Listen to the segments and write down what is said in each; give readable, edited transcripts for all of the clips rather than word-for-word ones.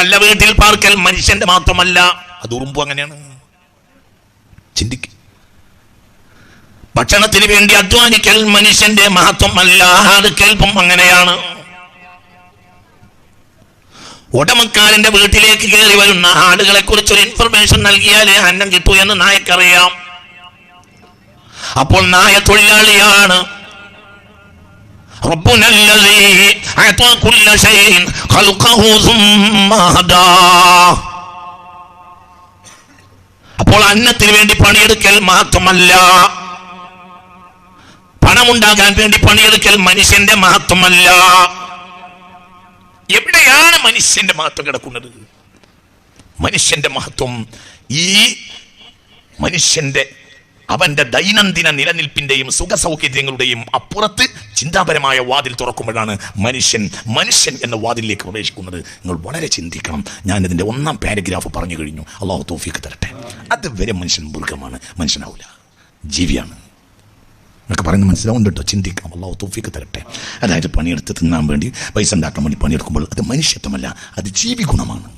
നല്ല വീട്ടിൽ പാർക്കൽ മനുഷ്യന്റെ മാത്രമല്ല, അത് ഉറുമ്പും അങ്ങനെയാണ്. ചിന്തിക്ക. ഭക്ഷണത്തിന് വേണ്ടി അധ്വാനിക്കൽ മനുഷ്യന്റെ മഹത്വമല്ല, അത് കേൾപ്പം അങ്ങനെയാണ്. ഉടമക്കാരന്റെ വീട്ടിലേക്ക് കയറി വരുന്ന ആളുകളെ കുറിച്ചൊരു ഇൻഫർമേഷൻ നൽകിയാലേ അന്നം കിട്ടൂ എന്ന് നായക്കറിയാം. അപ്പോൾ നായ തൊഴിലാളിയാണ്. അപ്പോൾ അന്നത്തിന് വേണ്ടി പണിയെടുക്കൽ മാത്രമല്ല, പണമുണ്ടാകാൻ വേണ്ടി പണിയെടുക്കൽ മനുഷ്യന്റെ മഹത്വമല്ല. എവിടെയാണ് മനുഷ്യന്റെ മഹത്വം കിടക്കുന്നത്? മനുഷ്യന്റെ മഹത്വം ഈ മനുഷ്യന്റെ അവന്റെ ദൈനംദിന നിലനിൽപ്പിന്റെയും സുഖസൗകര്യങ്ങളുടെയും അപ്പുറത്ത് ചിന്താപരമായ വാതിൽ തുറക്കുമ്പോഴാണ് മനുഷ്യൻ എന്ന വാതിലിലേക്ക് പ്രവേശിക്കുന്നത്. നിങ്ങൾ വളരെ ചിന്തിക്കണം. ഞാനിതിന്റെ 1ാം പാരഗ്രാഫ് പറഞ്ഞു കഴിഞ്ഞു. അള്ളാഹു തൗഫീഖ് തരട്ടെ. അതുവരെ മനുഷ്യൻ മൃഗമാണ്, മനുഷ്യനാവില്ല, ജീവിയാണ്. എന്നൊക്കെ പറയുന്നത് മനസ്സിലാവുന്നുണ്ട് കേട്ടോ. ചിന്തിക്കണം. അള്ളാഹു തൗഫീഖ് തരട്ടെ. അതായത് പണിയെടുത്ത് തിന്നാൻ വേണ്ടി, പൈസ ഉണ്ടാക്കാൻ വേണ്ടി പണിയെടുക്കുമ്പോൾ അത് മനുഷ്യത്വമല്ല, അത് ജീവി ഗുണമാണ്.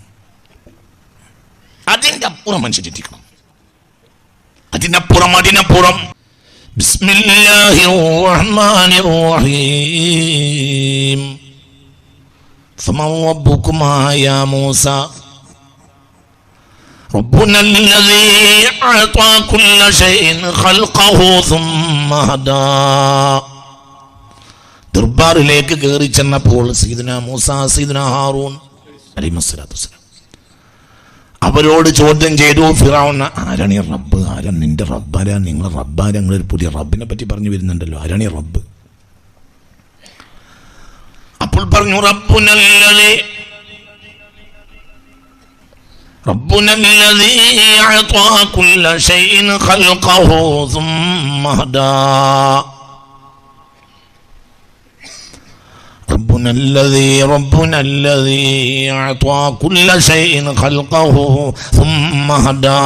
അതിൻ്റെ അപ്പുറം മനുഷ്യൻ ചിന്തിക്കണം. അതിനപ്പുറം ബിസ്മില്ലാഹിർ റഹ്മാനിർ റഹീം. ഫമൻ റബ്ബുകുമാ യാ മൂസ ربنا الذي أعطى كل شيء خلقه ثم هدى. ദർബാറിലേക്ക് കയറി ചെന്നപ്പോൾ സയ്യിദുനാ മൂസ, സയ്യിദുനാ ഹാറൂൻ അലൈഹിസ്സലാത്തു വസ്സലാം അവരോട് ചോദ്യം ചെയ്തു. ഫിറഔൻ, ആരാണ് ഈ റബ്ബ്? ആരാണ് നിന്റെ റബ്ബാരാ? നിങ്ങൾ റബ്ബാരാ? നിങ്ങളൊരു പുതിയ റബ്ബിനെ പറ്റി പറഞ്ഞു വരുന്നുണ്ടല്ലോ, ആരാണ് ഈ റബ്ബ്? അപ്പോൾ പറഞ്ഞു, ربنا الذي أعطى كل شيء خلقه ثم هدى. ربنا الذي أعطى كل شيء خلقه ثم هدى.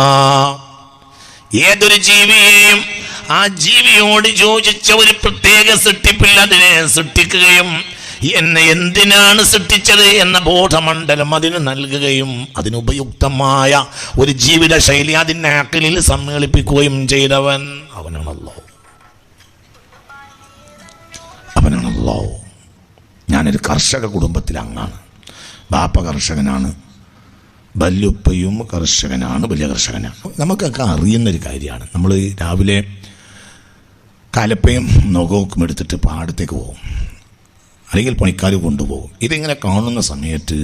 ഏതൊരു ജീവിയെയും ആ ജീവിയോട് യോജിച്ച ഒരു പ്രത്യേക സൃഷ്ടിപ്പിൽ അതിനെ സൃഷ്ടിക്കുകയും എന്നെ എന്തിനാണ് സൃഷ്ടിച്ചത് എന്ന ബോധമണ്ഡലം അതിന് നൽകുകയും അതിനുപയുക്തമായ ഒരു ജീവിത ശൈലി അതിൻ്റെ അഖിലിൽ സമ്മേളിപ്പിക്കുകയും ചെയ്തവൻ അവനാണല്ലോ. ഞാനൊരു കർഷക കുടുംബത്തിൽ അംഗമാണ്. ബാപ്പ കർഷകനാണ്, വല്യുപ്പയും കർഷകനാണ്, വലിയ കർഷകനാണ്. നമുക്കൊക്കെ അറിയുന്നൊരു കാര്യമാണ്. നമ്മൾ രാവിലെ കലപ്പയും നഖവും എടുത്തിട്ട് പാടത്തേക്ക് പോകും, അല്ലെങ്കിൽ പണിക്കാർ കൊണ്ടുപോകും. ഇതിങ്ങനെ കാണുന്ന സമയത്ത്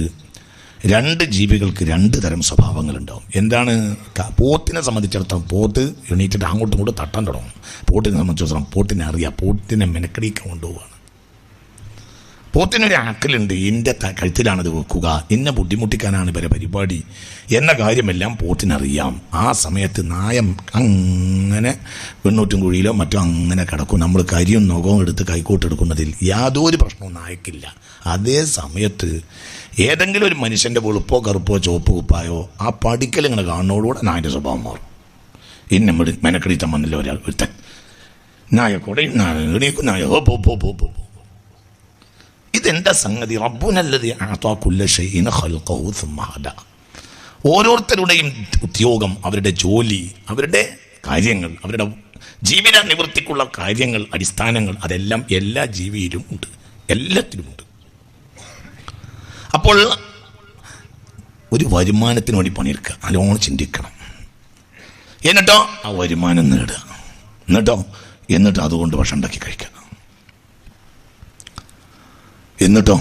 2 ജീവികൾക്ക് 2 തരം സ്വഭാവങ്ങളുണ്ടാവും. എന്താണ്? പോത്തിനെ സംബന്ധിച്ചിടത്തോളം പോത്ത് എണീറ്റിട്ട് അങ്ങോട്ടും ഇങ്ങോട്ടും തട്ടാൻ തുടങ്ങും. പോത്തിനെ സംബന്ധിച്ചിടത്തോളം പോത്തിനെ അറിയാം, പോത്തിനെ മെനക്കടിക്കാൻ കൊണ്ടുപോവാണ്. പോത്തിനൊരു ആക്കലുണ്ട്, ഇൻ്റെ കഴുത്തിലാണത് വെക്കുക, ഇന്നെ ബുദ്ധിമുട്ടിക്കാനാണ് ഇവരെ പരിപാടി എന്ന കാര്യമെല്ലാം പോത്തിനറിയാം. ആ സമയത്ത് നായം അങ്ങനെ വെണ്ണൂറ്റും കുഴിയിലോ മറ്റോ അങ്ങനെ കിടക്കും. നമ്മൾ കരിയും നഖവും എടുത്ത് കൈക്കോട്ടെടുക്കുന്നതിൽ യാതൊരു പ്രശ്നവും നായക്കില്ല. അതേ സമയത്ത് ഏതെങ്കിലും ഒരു മനുഷ്യൻ്റെ വെളുപ്പോ കറുപ്പോ ചുവപ്പ് കുപ്പായോ ആ പഠിക്കൽ ഇങ്ങനെ കാണുന്നതോടുകൂടെ നായൻ്റെ സ്വഭാവം മാറും. ഇന്നെ മെനക്കടിത്താൻ വന്നില്ല ഒരാൾ ഒരുത്തൻ, നായ കൂടെ എണീക്കും, നായ പോ. ഇതെന്താ സംഗതി? റബ്ബുനല്ലദീ അഅതാ കുല്ല ശൈഇൻ ഖൽഖഹു സുമ്മ ഹദാ. ഓരോരുത്തരുടെയും ഉദ്യോഗം, അവരുടെ ജോലി, അവരുടെ കാര്യങ്ങൾ, അവരുടെ ജീവിത നിവൃത്തിക്കുള്ള കാര്യങ്ങൾ, അടിസ്ഥാനങ്ങൾ, അതെല്ലാം എല്ലാ ജീവിയിലും ഉണ്ട്, എല്ലാത്തിലുമുണ്ട്. അപ്പോൾ ഒരു വരുമാനത്തിന് വേണ്ടി പണിയെടുക്കുക, നല്ലോണം ചിന്തിക്കണം. എന്നിട്ടോ ആ വരുമാനം നേടുക, എന്നിട്ട് അതുകൊണ്ട് ഭക്ഷണം ഉണ്ടാക്കി കഴിക്കുക. എന്നിട്ട്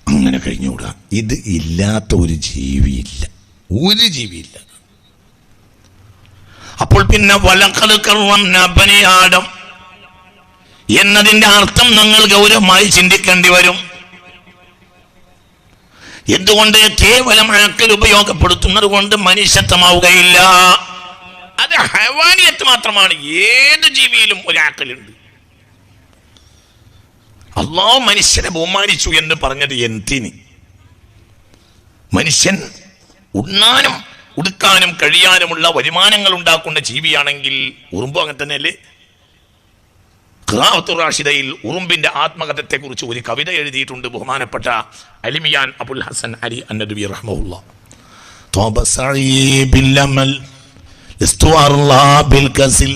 അങ്ങനെ കഴിഞ്ഞുകൂടുക. ഇത് ഇല്ലാത്ത ഒരു ജീവിയില്ല. അപ്പോൾ പിന്നെ വലഖദ് കറംനാ ബനി ആദം എന്നതിൻ്റെ അർത്ഥം നിങ്ങൾ ഗൗരവമായി ചിന്തിക്കേണ്ടി വരും. എന്തുകൊണ്ട്? കേവലം അക്കൽ ഉപയോഗപ്പെടുത്തുന്നത് കൊണ്ട് മനുഷ്യത്വമാവുകയില്ല. അത് ഹൈവാനിയത്ത് മാത്രമാണ്. ഏത് ജീവിയിലും ഒരു അക്കലുണ്ട്. അല്ലാഹു മനുഷ്യനെ ബഹുമാനിച്ചു എന്ന് പറഞ്ഞത് എന്തിന്? മനുഷ്യൻ ഉണ്ണാനും ഉടുക്കാനും കഴിയാനുമുള്ള വരുമാനങ്ങൾ ഉണ്ടാക്കുന്ന ജീവിയാണെങ്കിൽ ഉറുമ്പും അങ്ങനെ തന്നെയല്ലേ? ഖിറാഅത്തുർ റാഷിദയിൽ ഉറുമ്പിന്റെ ആത്മകഥത്തെക്കുറിച്ച് ഒരു കവിത എഴുതിയിട്ടുണ്ട് ബഹുമാനപ്പെട്ട അലിമിയാൻ അബുൽ ഹസൻ അലി അന്നദവി റഹ്മഹുല്ലാഹ്. ത്വബ സഈബിൽ അമൽ ലസ്തു അർലാ ബിൽ കസിൽ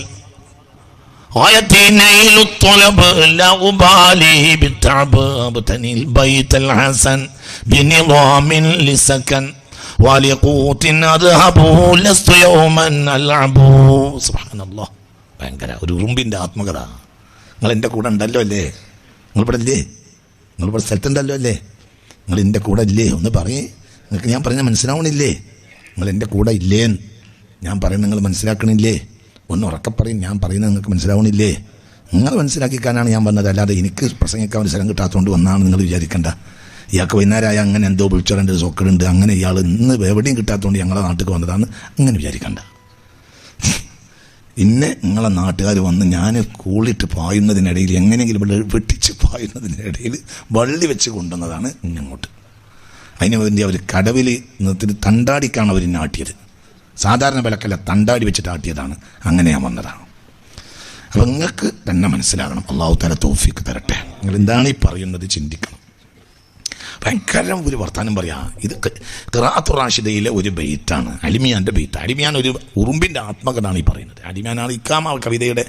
غايتي نيل الطلب لا أبالي بالتعب أبتني البيت الحسن بنظام لسكن ولقوت أذهبه لست يوما ألعب. سبحان الله. ഭയങ്കര ഒരു ഉറുമ്പിൻ്റെ ആത്മകഥ. നിങ്ങൾ എൻ്റെ കൂടെ ഉണ്ടല്ലോ അല്ലേ? നിങ്ങളിവിടെ ഇല്ലേ? നിങ്ങളിവിടെ സ്ഥലത്തുണ്ടല്ലോ അല്ലേ? നിങ്ങൾ എൻ്റെ കൂടെ ഇല്ലേ? ഒന്ന് പറയേ. നിങ്ങൾക്ക് ഞാൻ പറഞ്ഞാൽ മനസ്സിലാവണില്ലേ? നിങ്ങൾ എൻ്റെ കൂടെ ഇല്ലേന്ന് ഞാൻ പറയുന്നത് നിങ്ങൾ മനസ്സിലാക്കണില്ലേ? ഒന്ന് ഉറക്കെ പറയും. ഞാൻ പറയുന്നത് നിങ്ങൾക്ക് മനസ്സിലാവണില്ലേ? നിങ്ങൾ മനസ്സിലാക്കിക്കാനാണ് ഞാൻ വന്നത്, അല്ലാതെ എനിക്ക് പ്രസംഗിക്കാൻ ഒരു സ്ഥലം കിട്ടാത്തതുകൊണ്ട് വന്നാണ് നിങ്ങൾ വിചാരിക്കേണ്ട. ഇയാൾക്ക് വൈകുന്നേരമായ അങ്ങനെ എന്തോ വിളിച്ചോണ്ട് സോക്കടുണ്ട്, അങ്ങനെ ഇയാൾ ഇന്ന് എവിടെയും കിട്ടാത്തതുകൊണ്ട് ഞങ്ങളെ നാട്ടിൽ വന്നതാണ്, അങ്ങനെ വിചാരിക്കണ്ട. ഇന്നെ നിങ്ങളെ നാട്ടുകാർ വന്ന് ഞാൻ കൂളിട്ട് പായുന്നതിനിടയിൽ എങ്ങനെയെങ്കിലും വെട്ടിച്ച് പായുന്നതിനിടയിൽ വള്ളി വെച്ച് കൊണ്ടുവന്നതാണ് ഇങ്ങോട്ട്. അതിന് വേണ്ടി അവർ കടവിൽ നിർത്തി തണ്ടാടിക്കാണ് അവർ നാട്ടിയത്. സാധാരണ വിലക്കല്ല, തണ്ടാടി വെച്ചിട്ട് ആട്ടിയതാണ്. അങ്ങനെ ഞാൻ വന്നതാണ്. അപ്പം നിങ്ങൾക്ക് തന്നെ മനസ്സിലാകണം. അള്ളാഹു തആല തൗഫീഖ് തരട്ടെ. നിങ്ങൾ എന്താണ് ഈ പറയുന്നത് ചിന്തിക്കണം. ഭയങ്കര ഒരു വർത്താനം പറയാം. ഇത് ഖിറാഅത്തുർ റാഷിദയിലെ ഒരു ബെയ്റ്റാണ്, അലിമിയാൻ്റെ ബെയ്റ്റ്. അലിമിയാൻ ഒരു ഉറുമ്പിൻ്റെ ആത്മകഥയാണ് ഈ പറയുന്നത്. അലിമിയാനാണ് ഇക്കാമ കവിതയുടെ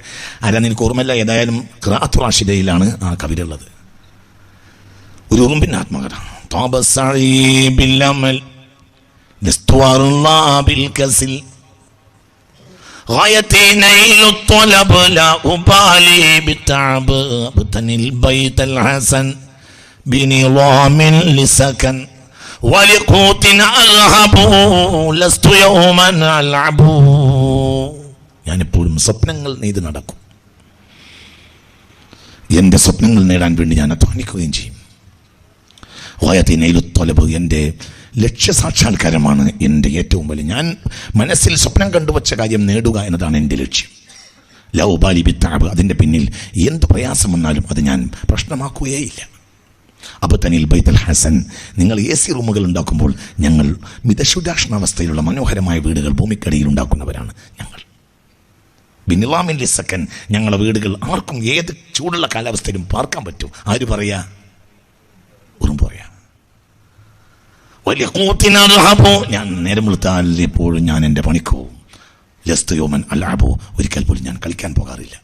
ആരാന്ന് എനിക്ക് ഓർമ്മയില്ല. ഏതായാലും ഖിറാഅത്തുർ റാഷിദയിലാണ് ആ കവിത ഉള്ളത്. ഒരു ഉറുമ്പിൻ്റെ ആത്മകഥ. ത്വബ സഈബിൽ അമൽ ലസ്തു അർലാ ബിൽ കസിൽ غايتي نيل الطلب لا أبالي بالتعب أبتني البيت الحسن بنظام لسكن ولقوت أذهب لست يوما ألعب. ഞാനെപ്പോഴും സ്വപ്നങ്ങൾ നെയ്ത് നടക്കും. എൻ്റെ സ്വപ്നങ്ങൾ നേടാൻ വേണ്ടി ഞാൻ അധ്വാനിക്കുകയും ചെയ്യും. غايتي نيل الطلب എൻ്റെ ലക്ഷ്യസാക്ഷാത്കാരമാണ് എൻ്റെ ഏറ്റവും വലിയ. ഞാൻ മനസ്സിൽ സ്വപ്നം കണ്ടുവച്ച കാര്യം നേടുക എന്നതാണ് എൻ്റെ ലക്ഷ്യം. ലാ ഉബാലി ബിത്താബ്. അതിൻ്റെ പിന്നിൽ എന്ത് പ്രയാസം വന്നാലും അത് ഞാൻ പ്രശ്നമാക്കുകയേയില്ല. അബ്തനിൽ ബൈത്തുൽ ഹസൻ. നിങ്ങൾ AC റൂമുകൾ ഉണ്ടാക്കുമ്പോൾ ഞങ്ങൾ മിതശുദാഷ്ണാവസ്ഥയിലുള്ള മനോഹരമായ വീടുകൾ ഭൂമിക്കടിയിൽ ഉണ്ടാക്കുന്നവരാണ് ഞങ്ങൾ. ബിനിലാമിൻ ലിസക്കൻ. ഞങ്ങളുടെ വീടുകൾ ആർക്കും ഏത് ചൂടുള്ള കാലാവസ്ഥയിലും പാർക്കാൻ പറ്റും. ആര് പറയാ? ഉറുമ്പ് പറയാ. വലിയ കൂത്തിനർഹബോ. ഞാൻ നേരം വെളുത്താൽ എപ്പോഴും ഞാൻ എൻ്റെ പണിക്കോ. ലസ്തു യൗമൻ അൽഅബു. ഒരിക്കൽ പോലും ഞാൻ കളിക്കാൻ പോകാറില്ല.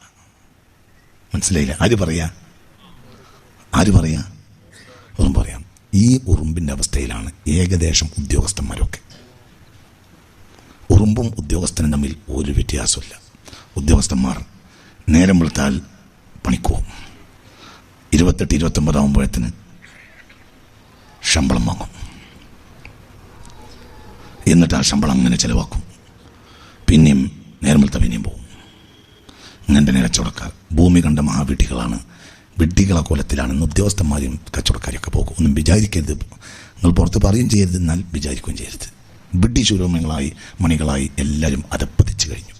മനസ്സിലായില്ല? ആര് പറയാ? ആര് പറയാ? ഉറുമ്പ് പറയാം. ഈ ഉറുമ്പിൻ്റെ അവസ്ഥയിലാണ് ഏകദേശം ഉദ്യോഗസ്ഥന്മാരൊക്കെ. ഉറുമ്പും ഉദ്യോഗസ്ഥനും തമ്മിൽ ഒരു വ്യത്യാസമില്ല. ഉദ്യോഗസ്ഥന്മാർ നേരം വെളുത്താൽ പണിക്കോവും. 28-29 ആകുമ്പോഴത്തിന് ശമ്പളം വാങ്ങും. എന്നിട്ട് ആ ശമ്പളം അങ്ങനെ ചിലവാക്കും. പിന്നെയും നേരം വെളുത്ത പിന്നെയും പോകും. ഇങ്ങനത്തെ കച്ചവടക്കാർ ഭൂമി കണ്ട മഹാവിട്ടികളാണ്. വിഡ്ഢികളെ കൊലത്തിലാണ്. ഉദ്യോഗസ്ഥന്മാരും കച്ചവടക്കാരൊക്കെ പോകും. ഒന്നും വിചാരിക്കരുത്. നിങ്ങൾ പുറത്ത് പറയുകയും ചെയ്യരുത്, എന്നാൽ വിചാരിക്കുകയും ചെയ്യരുത്. വിഡ്ഢി ശൂരമങ്ങളായി മണികളായി എല്ലാവരും അതപ്പതിച്ചു കഴിഞ്ഞു.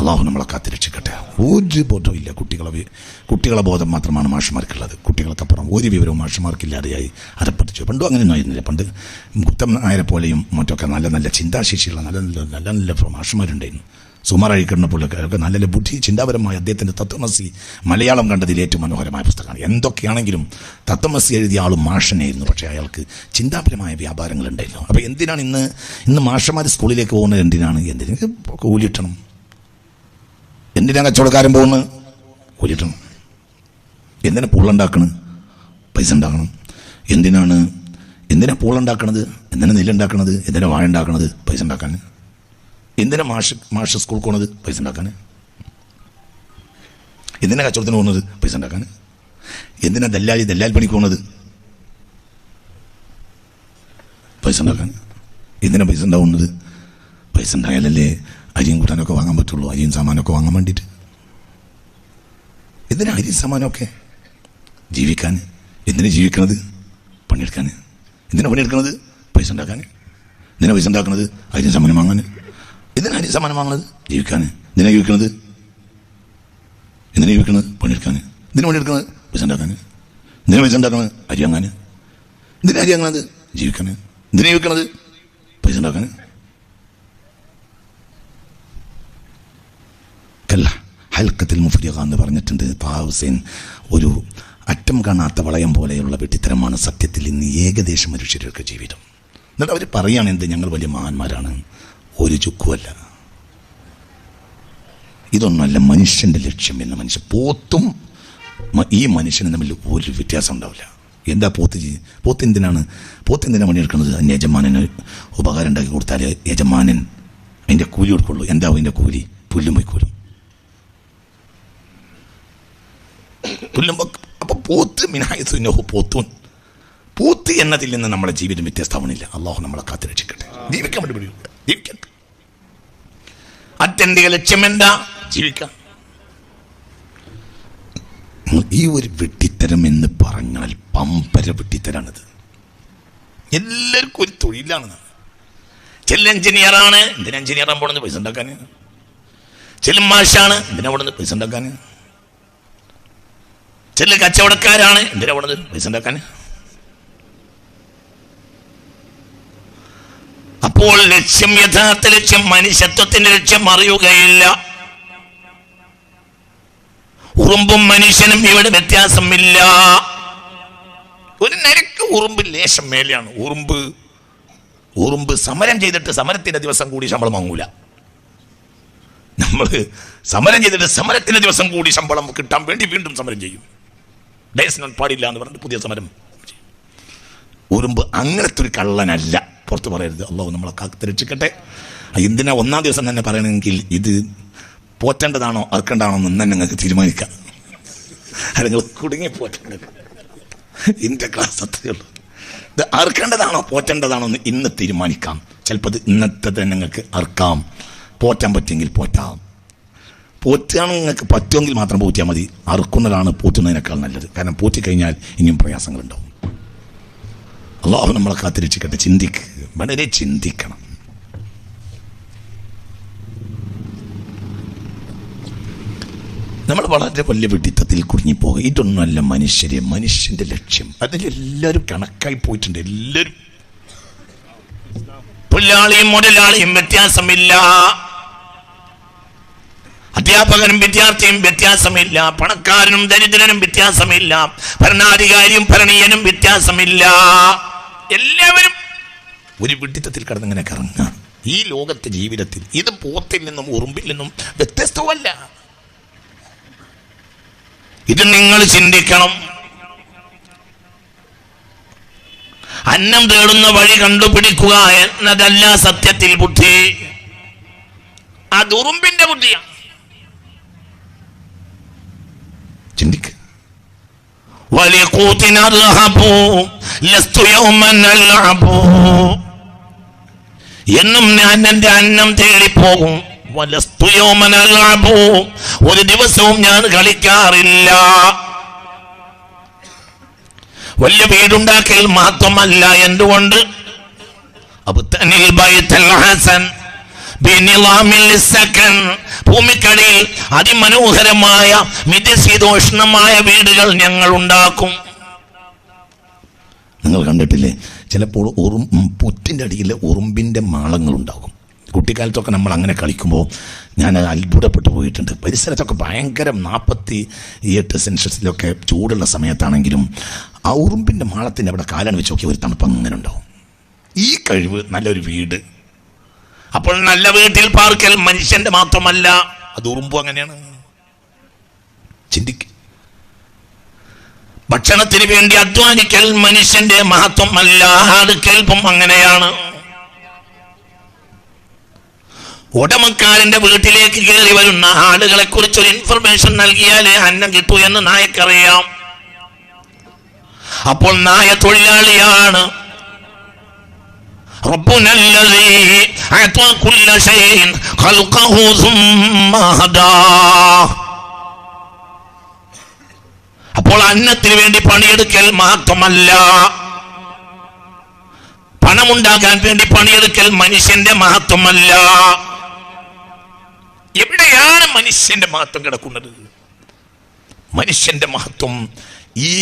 അള്ളാഹു നമ്മളെ കാത്തിരക്ഷിക്കട്ടെ. ഒരു ബോധവും ഇല്ല. കുട്ടികളെ ബോധം മാത്രമാണ് മാഷന്മാർക്കുള്ളത്. കുട്ടികൾക്കപ്പുറം ഒരു വിവരവും മാഷന്മാർക്കില്ലാതെയായി അതപ്പതിച്ചു. പണ്ടും അങ്ങനെയൊന്നും ആയിരുന്നില്ല. പണ്ട് കുത്തം നായരെ പോലെയും മറ്റൊക്കെ നല്ല നല്ല ചിന്താശേഷിയുള്ള നല്ല നല്ല മാഷന്മാരുണ്ടായിരുന്നു. സുമാർ അഴിക്കണ്ണപ്പോഴൊക്കെ നല്ല നല്ല ബുദ്ധി ചിന്താപരമായ അദ്ദേഹത്തിൻ്റെ തത്വമസി മലയാളം കണ്ടതിൽ ഏറ്റവും മനോഹരമായ പുസ്തകമാണ്. എന്തൊക്കെയാണെങ്കിലും തത്വമസി എഴുതിയ ആളും മാഷനായിരുന്നു. പക്ഷേ അയാൾക്ക് ചിന്താപരമായ വ്യാപാരങ്ങളുണ്ടായിരുന്നു. അപ്പോൾ എന്തിനാണ് ഇന്ന് മാഷന്മാർ സ്കൂളിലേക്ക് പോകുന്നത്? എന്തിനാണ് കൂലിട്ടണം. എന്തിനാണ് കച്ചവടക്കാരൻ പോകുന്നത്? കൂലിട്ടണം. എന്തിനാ പൂളുണ്ടാക്കണത്? പൈസ ഉണ്ടാക്കണം. എന്തിനാ പൂളുണ്ടാക്കണത്? എന്തിനാ നെല്ലുണ്ടാക്കണത്? എന്തിനാ വാഴ ഉണ്ടാക്കണത്? പൈസ ഉണ്ടാക്കാൻ. എന്തിനാ മാഷ് സ്കൂൾ പോകുന്നത്? പൈസ ഉണ്ടാക്കാൻ. എന്തിനാ കച്ചവടത്തിന് പോകുന്നത്? പൈസ ഉണ്ടാക്കാൻ. എന്തിനാ ദല്ലാൽ പണിക്ക് പോകുന്നത്? പൈസ ഉണ്ടാക്കാൻ. എന്തിനാ പൈസ ഉണ്ടാവുന്നത്? പൈസ ഉണ്ടായാലല്ലേ അരിയും കൂട്ടാനൊക്കെ വാങ്ങാൻ പറ്റുള്ളൂ. അരിയും സാമാനമൊക്കെ വാങ്ങാൻ വേണ്ടിയിട്ട്. എന്തിനാ അരിയും സാമാനമൊക്കെ? ജീവിക്കാൻ. എന്തിനാ ജീവിക്കണത്? പണിയെടുക്കാൻ. എന്തിനാ പണിയെടുക്കണത്? പൈസ ഉണ്ടാക്കാൻ. എന്തിനാ പൈസ ഉണ്ടാക്കണത്? അരിയും സാമാനം വാങ്ങാൻ. എന്തിനാ അരിയും സാമാനം വാങ്ങണത്? ജീവിക്കാൻ. എന്തിനാ ജീവിക്കണത്? പണിയെടുക്കാൻ. എന്തിനാ പണിയെടുക്കണത്? പൈസ ഉണ്ടാക്കാൻ. എന്തിനാ പൈസ ഉണ്ടാക്കണത്? അരി വാങ്ങാൻ. എന്തിനാ അരി വാങ്ങണത്? ജീവിക്കാൻ. എന്തിനാ ജീവിക്കണത്? പൈസ ഉണ്ടാക്കാൻ. ഹൽക്കത്തിൽ മുഫ്രിഖ എന്ന് പറഞ്ഞിട്ടുണ്ട്. ത്വാ ഹുസൈൻ ഒരു അറ്റം കാണാത്ത വളയം പോലെയുള്ള വെട്ടിത്തരമാണ് സത്യത്തിൽ ഇന്ന് ഏകദേശം മനുഷ്യരുടെ ജീവിതം. എന്നിട്ട് അവർ പറയുകയാണ് എന്ത്, ഞങ്ങൾ വലിയ മഹാന്മാരാണ്. ഒരു ചുക്കുമല്ല. ഇതൊന്നുമല്ല മനുഷ്യൻ്റെ ലക്ഷ്യം. എന്ന മനുഷ്യൻ പോത്തും ഈ മനുഷ്യനും തമ്മിൽ ഒരു വ്യത്യാസം ഉണ്ടാവില്ല. എന്താ പോത്ത് എന്തിനാണ് പണിയെടുക്കുന്നത്? അതിൻ്റെ യജമാനന് ഉപകാരം ഉണ്ടാക്കി കൊടുത്താൽ യജമാനൻ അതിൻ്റെ കൂലി കൊടുക്കുള്ളൂ. എന്താവും അതിൻ്റെ കൂലി? പുല്ലും വയ്ക്കൂലും. അപ്പൊ പോത്ത് മിനായത്തുന്നഹു പോത്ത് എന്നതിൽ നിന്ന് നമ്മുടെ ജീവിതം വ്യത്യസ്തമാണില്ല. അള്ളാഹു നമ്മളെ കാത്തു രക്ഷിക്കട്ടെ. ജീവിക്കാൻ വേണ്ടി ജീവിക്കാൻ അത്യന്തിക ലക്ഷ്യം എന്താ? ജീവിക്കാം. ഈ ഒരു വെട്ടിത്തരം എന്ന് പറഞ്ഞാൽ പമ്പര വെട്ടിത്തരാണിത്. എല്ലാവർക്കും ഒരു തൊഴിലാണ്. ചില എഞ്ചിനീയറാണ്, എന്തിനാ എഞ്ചിനീയറാൻ പോണെന്ന് പൈസ ഉണ്ടാക്കാൻ. ചില മാഷാണ്, എന്തിനാ പോണെന്ന് പൈസ ഉണ്ടാക്കാൻ. ചില കച്ചവടക്കാരാണ്, എന്തിനാ പോണത്? പൈസ ഉണ്ടാക്കാൻ. അപ്പോൾ ലക്ഷ്യം, യഥാർത്ഥ ലക്ഷ്യം, മനുഷ്യത്വത്തിന്റെ ലക്ഷ്യം അറിയുകയില്ല. ഉറുമ്പും മനുഷ്യനും ഇവിടെ വ്യത്യാസമില്ല. ഒരു നിരക്ക് ഉറുമ്പ് ലേശം മേലെയാണ്. ഉറുമ്പ് സമരം ചെയ്തിട്ട് സമരത്തിന്റെ ദിവസം കൂടി ശമ്പളം വാങ്ങൂല. നമ്മൾ സമരം ചെയ്തിട്ട് സമരത്തിന്റെ ദിവസം കൂടി ശമ്പളം കിട്ടാൻ വേണ്ടി വീണ്ടും സമരം ചെയ്യും. ഡേസിനോട് പാടില്ല എന്ന് പറഞ്ഞിട്ട് പുതിയ സമരം. ഉറുമ്പ് അങ്ങനത്തെ ഒരു കള്ളനല്ല, പുറത്ത് പറയരുത്. അള്ളാഹു നമ്മളെ കാത്ത് രക്ഷിക്കട്ടെ. എന്തിനാ ഒന്നാം ദിവസം തന്നെ പറയണമെങ്കിൽ ഇത് പോറ്റേണ്ടതാണോ അറുക്കേണ്ടതാണോ എന്ന് തന്നെ നിങ്ങൾക്ക് തീരുമാനിക്കാം. നിങ്ങൾ കുടുങ്ങി പോറ്റേണ്ടത് ഇന്റെ ക്ലാസ് അത്രയുള്ളൂ. ഇത് അറുക്കേണ്ടതാണോ പോറ്റേണ്ടതാണോ എന്ന് ഇന്ന് തീരുമാനിക്കാം. ചിലപ്പോൾ ഇത് ഇന്നത്തെ തന്നെ നിങ്ങൾക്ക് അറുക്കാം. പോറ്റാൻ പറ്റുമെങ്കിൽ പോറ്റാം. പോറ്റുകയാണെങ്കിൽ നിങ്ങൾക്ക് പറ്റുമെങ്കിൽ മാത്രം പോറ്റിയാൽ മതി. അറുക്കുന്നതാണ് പോറ്റുന്നതിനേക്കാൾ നല്ലത്. കാരണം പോറ്റിക്കഴിഞ്ഞാൽ ഇനിയും പ്രയാസങ്ങളുണ്ടാവും. അള്ളാഹു നമ്മളെ കാത്തിരക്ഷിക്കട്ടെ. വളരെ ചിന്തിക്കണം. നമ്മൾ വളരെ വലിയ വെട്ടിത്തത്തിൽ കുടുങ്ങിപ്പോകുക. ഇതൊന്നുമല്ല മനുഷ്യന്റെ ലക്ഷ്യം. അതിലെല്ലാവരും കണക്കായി പോയിട്ടുണ്ട്. എല്ലാവരും തൊഴിലാളിയും മുതലാളിയും വ്യത്യാസമില്ല. അധ്യാപകനും വിദ്യാർത്ഥിയും വ്യത്യാസമില്ല. പണക്കാരനും ദരിദ്രനും വ്യത്യാസമില്ല. ഭരണാധികാരിയും ഭരണീയനും വ്യത്യാസമില്ല. എല്ലാവരും ഒരു വിഡിത്തത്തിൽ കിടന്നിങ്ങനെ കറങ്ങുക. ഈ ലോകത്തെ ജീവിതത്തിൽ ഇത് പോത്തിൽ നിന്നും ഉറുമ്പിൽ നിന്നും വ്യത്യസ്തമല്ല. ഇത് നിങ്ങൾ ചിന്തിക്കണം. അന്നം തേടുന്ന വഴി കണ്ടുപിടിക്കുക എന്നതല്ല സത്യത്തിൽ ബുദ്ധി. അത് ഉറുമ്പിന്റെ ബുദ്ധിയാണ്. ചിന്തിക്ക. എന്നും ഞാൻ എന്റെ അന്നം തേടിപ്പോകും. ഒരു ദിവസവും ഞാൻ കളിക്കാറില്ല. വലിയ വീടുണ്ടാക്കൽ മാത്രമല്ല. എന്തുകൊണ്ട്? ഭൂമിക്കടിയിൽ അതിമനോഹരമായ മിതശീതോഷ്ണമായ വീടുകൾ ഞങ്ങൾ ഉണ്ടാക്കും. നിങ്ങൾ കണ്ടിട്ടില്ലേ? ചിലപ്പോൾ പുറ്റിൻ്റെ അടിയിൽ ഉറുമ്പിൻ്റെ മാളങ്ങളുണ്ടാകും. കുട്ടിക്കാലത്തൊക്കെ നമ്മൾ അങ്ങനെ കളിക്കുമ്പോൾ ഞാൻ അത്ഭുതപ്പെട്ടു പോയിട്ടുണ്ട്. പരിസരത്തൊക്കെ ഭയങ്കര 48 സെൽഷ്യസിലൊക്കെ ചൂടുള്ള സമയത്താണെങ്കിലും ആ ഉറുമ്പിൻ്റെ മാളത്തിൻ്റെ അവിടെ കാലാണ് വെച്ച് നോക്കിയ ഒരു തണുപ്പ് അങ്ങനെ ഉണ്ടാവും. ഈ കഴിവ് നല്ലൊരു വീട്. അപ്പോൾ നല്ല വീട്ടിൽ പാർക്കൽ മനുഷ്യന്റെ മാത്രമല്ല, അത് ഉറുമ്പും അങ്ങനെയാണ്. ചിന്തിക്ക. ഭക്ഷണത്തിന് വേണ്ടി അധ്വാനിക്കൽ മനുഷ്യന്റെ മഹത്വമല്ല, അത് കേൾപ്പും അങ്ങനെയാണ്. ഉടമക്കാരന്റെ വീട്ടിലേക്ക് കയറി വരുന്ന ആളുകളെ കുറിച്ചൊരു ഇൻഫർമേഷൻ നൽകിയാലേ അന്നം കിട്ടൂ എന്ന് നായക്കറിയാം. അപ്പോൾ നായ തൊഴിലാളിയാണ്. ربنا الذي أعطى كل شيء خلقه ثم هداه. അപ്പോൾ അന്നത്തിന് വേണ്ടി പണിയെടുക്കൽ മാത്രമല്ല, പണമുണ്ടാക്കാൻ വേണ്ടി പണിയെടുക്കൽ മനുഷ്യന്റെ മഹത്വമല്ല. എവിടെയാണ് മനുഷ്യന്റെ മഹത്വം കിടക്കുന്നത്? മനുഷ്യന്റെ മഹത്വം ഈ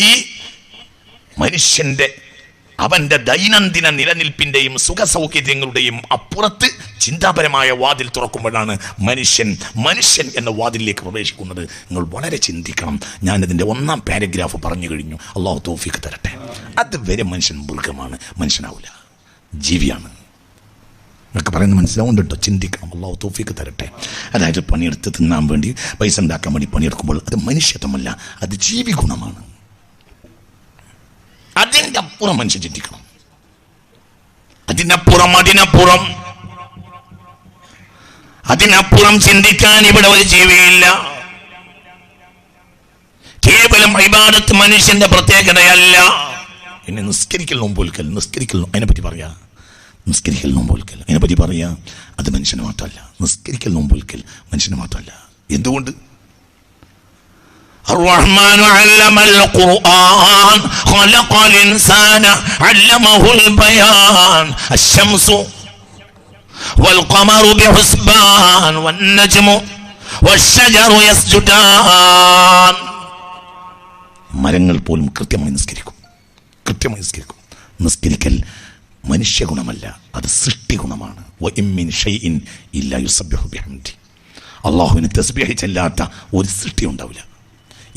മനുഷ്യന്റെ അവന്റെ ദൈനംദിന നിലനിൽപ്പിന്റെയും സുഖസൗകര്യങ്ങളുടെയും അപ്പുറത്ത് ചിന്താപരമായ വാതിൽ തുറക്കുമ്പോഴാണ് മനുഷ്യൻ എന്ന വാതിലിലേക്ക് പ്രവേശിക്കുന്നത്. നിങ്ങൾ വളരെ ചിന്തിക്കണം. ഞാനതിൻ്റെ 1-ാം പാരഗ്രാഫ് പറഞ്ഞു കഴിഞ്ഞു. അള്ളാഹു തൗഫീഖ് തരട്ടെ. അതുവരെ മനുഷ്യൻ മൃഗമാണ്, മനുഷ്യനാവില്ല, ജീവിയാണ്. എന്നൊക്കെ പറയുന്നത് മനസ്സിലാവുന്നുണ്ട് കേട്ടോ. ചിന്തിക്കണം. അള്ളാഹു തൗഫീഖ് തരട്ടെ. അതായത് പണിയെടുത്ത് തിന്നാൻ വേണ്ടി, പൈസ ഉണ്ടാക്കാൻ വേണ്ടി പണിയെടുക്കുമ്പോൾ അത് മനുഷ്യത്വമല്ല, അത് ജീവി ഗുണമാണ്. അതിൻ്റെ അപ്പുറം മനുഷ്യൻ ചിന്തിക്കണം. അതിനപ്പുറം ചിന്തിക്കാൻ ഇവിടെ ഒരു ജീവിയില്ല. കേവലം ഇബാദത്ത് മനുഷ്യന്റെ പ്രത്യേകതയല്ല. പിന്നെ നിസ്കരിക്കൽ നോമ്പോൽക്കൽ, അതിനെപ്പറ്റി പറയാ. നിസ്കരിക്കൽ നോമ്പോൽക്കൽ അതിനെപ്പറ്റി പറയാ. അത് മനുഷ്യന് മാത്രമല്ല. നിസ്കരിക്കൽ നോമ്പോൽക്കൽ മനുഷ്യന് മാത്രമല്ല. എന്തുകൊണ്ട്? الرحمن علم القرآن خلق الإنسان علمه البيان الشمس والقمر بحسبان والنجم والشجر يسجدان. മരങ്ങൾ പോലും കൃത്യമായി നിസ്കരിക്കും. നിസ്കരിക്കൽ മനുഷ്യ ഗുണമല്ല, അത് സൃഷ്ടി ഗുണമാണ്. അള്ളാഹുവിന് തസ്ബീഹ് ചെല്ലാത്ത ഒരു സൃഷ്ടി ഉണ്ടാവില്ല.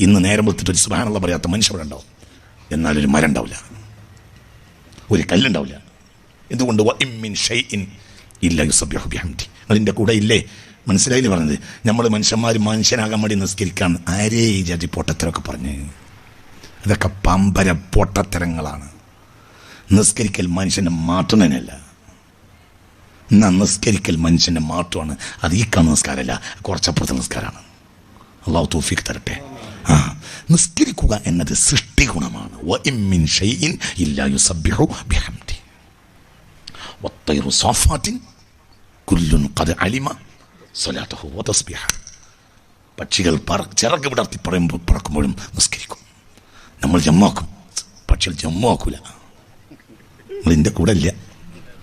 ഇന്ന് നേരം വെളുത്തിട്ട് ഒരു സുബ്ഹാനല്ലാഹ് പറയാത്ത മനുഷ്യൻ ഉണ്ടാവും, എന്നാൽ ഒരു മരം ഉണ്ടാവില്ല, ഒരു കല്ലുണ്ടാവില്ല. എന്തുകൊണ്ട്? അതിൻ്റെ കൂടെ ഇല്ലേ? മനസ്സിലായില്ലേ പറഞ്ഞത്? നമ്മൾ മനുഷ്യനാകാൻ വേണ്ടി നിസ്കരിക്കാൻ ആരേ ഈ ജാതി പൊട്ടത്തരമൊക്കെ പറഞ്ഞ്? അതൊക്കെ പമ്പര പൊട്ടത്തരങ്ങളാണ്. നിസ്കരിക്കൽ മനുഷ്യനെ മാറ്റുന്നതിനല്ല. എന്നാൽ നിസ്കരിക്കൽ മനുഷ്യനെ മാറ്റുവാണ്. അത് ഈ കാണുന്ന നിസ്കാരമല്ല, കുറച്ചപ്പുറത്തെ നിസ്കാരമാണ്. അള്ളാഹു തൗഫീഖ് തരട്ടെ. നിസ്കരിക്കുക എന്നത് സൃഷ്ടി ഗുണമാണ്. പക്ഷികൾ ചിറക് വിടർത്തി പറക്കുമ്പോഴും നിസ്കരിക്കും. നമ്മൾ ജമ്മാക്കും, പക്ഷികൾ ജമ്മാക്കൂല. നമ്മളിൻ്റെ കൂടെ ഇല്ല.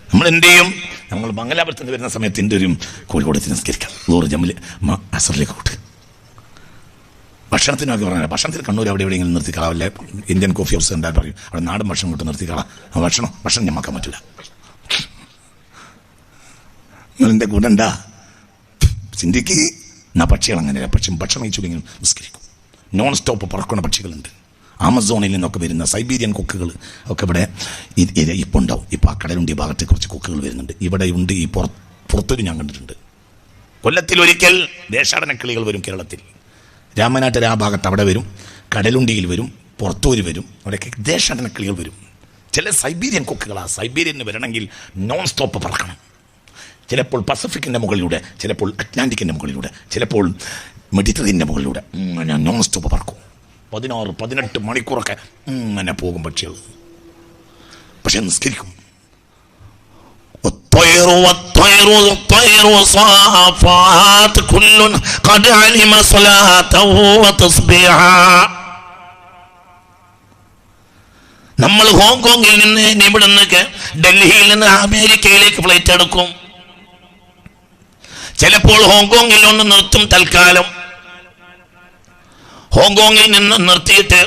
നമ്മൾ എന്ത് ചെയ്യും? നമ്മൾ മംഗലാപുരത്ത് നിന്ന് വരുന്ന സമയത്ത് എൻ്റെ ഒരു കോഴിക്കോട് നിസ്കരിക്കാം. ജമ്മിൽ അസറിലേക്ക് കൂട്ട്. ഭക്ഷണത്തിനൊക്കെ പറഞ്ഞാൽ ഭക്ഷണത്തിന് കണ്ണൂർ അവിടെ എവിടെയെങ്കിലും നിർത്തിക്കളാവില്ല. ഇന്ത്യൻ കോഫി ഹൗസ് ഉണ്ടായി പറയും, അവിടെ നാടൻ ഭക്ഷണം കൊണ്ട് നിർത്തിക്കളാം. ഭക്ഷണം ഞമ്മാക്കാൻ പറ്റില്ല. നിങ്ങളെൻ്റെ കൂടെ ഉണ്ടാ ചിന്തിക്ക്. എന്നാ പക്ഷികൾ അങ്ങനെയല്ല. ഭക്ഷണം കഴിച്ചില്ലെങ്കിലും നിസ്കരിക്കും. നോൺ സ്റ്റോപ്പ് പറക്കുന്ന പക്ഷികളുണ്ട്. ആമസോണിൽ നിന്നൊക്കെ വരുന്ന സൈബീരിയൻ കൊക്കുകൾ ഒക്കെ ഇവിടെ ഇപ്പോൾ ഉണ്ടാവും. ഇപ്പോൾ ആ കടലുണ്ടി ഭാഗത്ത് കുറച്ച് കൊക്കുകൾ വരുന്നുണ്ട്. ഇവിടെ ഉണ്ട്. ഈ പുറത്തൊരു ഞാൻ കണ്ടിട്ടുണ്ട്. കൊല്ലത്തിലൊരിക്കൽ ദേശാടന കിളികൾ വരും. കേരളത്തിൽ രാമനാട്ടര ആ ഭാഗത്ത് അവിടെ വരും, കടലുണ്ടിയിൽ വരും, പുറത്തൂര് വരും. അവിടെയൊക്കെ ദേശാടന കിളികൾ വരും. ചില സൈബീരിയൻ കൊക്കുകളാണ്. സൈബീരിയന് വരണമെങ്കിൽ നോൺ സ്റ്റോപ്പ് പറക്കണം. ചിലപ്പോൾ പസഫിക്കിൻ്റെ മുകളിലൂടെ, ചിലപ്പോൾ അറ്റ്ലാന്റിക്കിൻ്റെ മുകളിലൂടെ, ചിലപ്പോൾ മെഡിറ്ററേനിയൻ്റെ മുകളിലൂടെ ഞാൻ നോൺ സ്റ്റോപ്പ് പറക്കും. 16-18 മണിക്കൂറൊക്കെ അങ്ങനെ പോകും പക്ഷികൾ. പക്ഷെ നിസ്കരിക്കും. നമ്മൾ ഹോങ്കോങ്ങിൽ നിന്ന് ഇവിടെ നിന്നൊക്കെ ഡൽഹിയിൽ നിന്ന് അമേരിക്കയിലേക്ക് ഫ്ലൈറ്റ് എടുക്കും. ചിലപ്പോൾ ഹോങ്കോങ്ങിൽ ഒന്ന് നിർത്തും തൽക്കാലം. ഹോങ്കോങ്ങിൽ നിന്ന് നിർത്തിയിട്ട്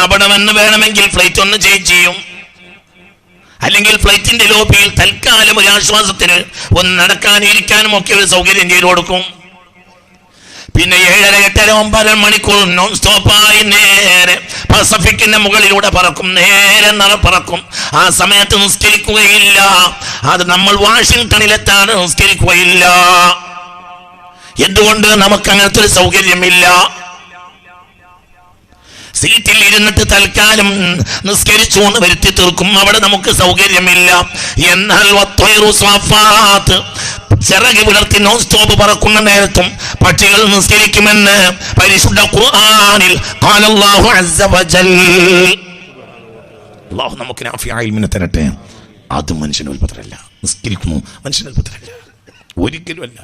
അവിടെ വന്ന് വേണമെങ്കിൽ ഫ്ലൈറ്റ് ഒന്ന് ചേഞ്ച് ചെയ്യും. അല്ലെങ്കിൽ ഫ്ലൈറ്റിന്റെ ലോബിയിൽ തൽക്കാലം ഒരു ആശ്വാസത്തിന് ഒന്ന് നടക്കാനും ഇരിക്കാനും ഒക്കെ ഒരു സൗകര്യം ചെയ്തു കൊടുക്കും. പിന്നെ 7:30, 8:30, 9 മണിക്കൂർ നോൺ സ്റ്റോപ്പായി നേരെ പസഫിക്കിന്റെ മുകളിലൂടെ പറക്കും. നേരെ പറക്കും. ആ സമയത്ത് നിസ്കരിക്കുകയില്ല. അത് നമ്മൾ വാഷിംഗ്ടണിലെത്താണ് നിസ്കരിക്കുകയില്ല. എന്തുകൊണ്ട്? നമുക്ക് അങ്ങനത്തെ ഒരു സൗകര്യമില്ല. സീറ്റിൽ ഇരുന്നിട്ട് തൽക്കാലം നിസ്കരിച്ചു എന്ന് വരുത്തി തീർക്കും. അവിടെ നമുക്ക് സൗകര്യമില്ല. എന്നാൽ ചിറക് വിടർത്തി നോൺ സ്റ്റോപ്പ് പറക്കുന്ന നേരത്തും പക്ഷികൾ നിസ്കരിക്കുമെന്ന് പരിശുദ്ധ ഖുർആനിൽ ഖാലല്ലാഹു അസ്സ വജൽ. അല്ലാഹു നമുക്ക് നാഫിയായ ഇൽമിനെ തരട്ടെ. അത് മനുഷ്യന് ഉൽപ്പത്തരല്ല. നിസ്കരിക്കുന്നു മനുഷ്യന് ഉൽപ്പത്തരല്ല, ഒരിക്കലുമല്ല.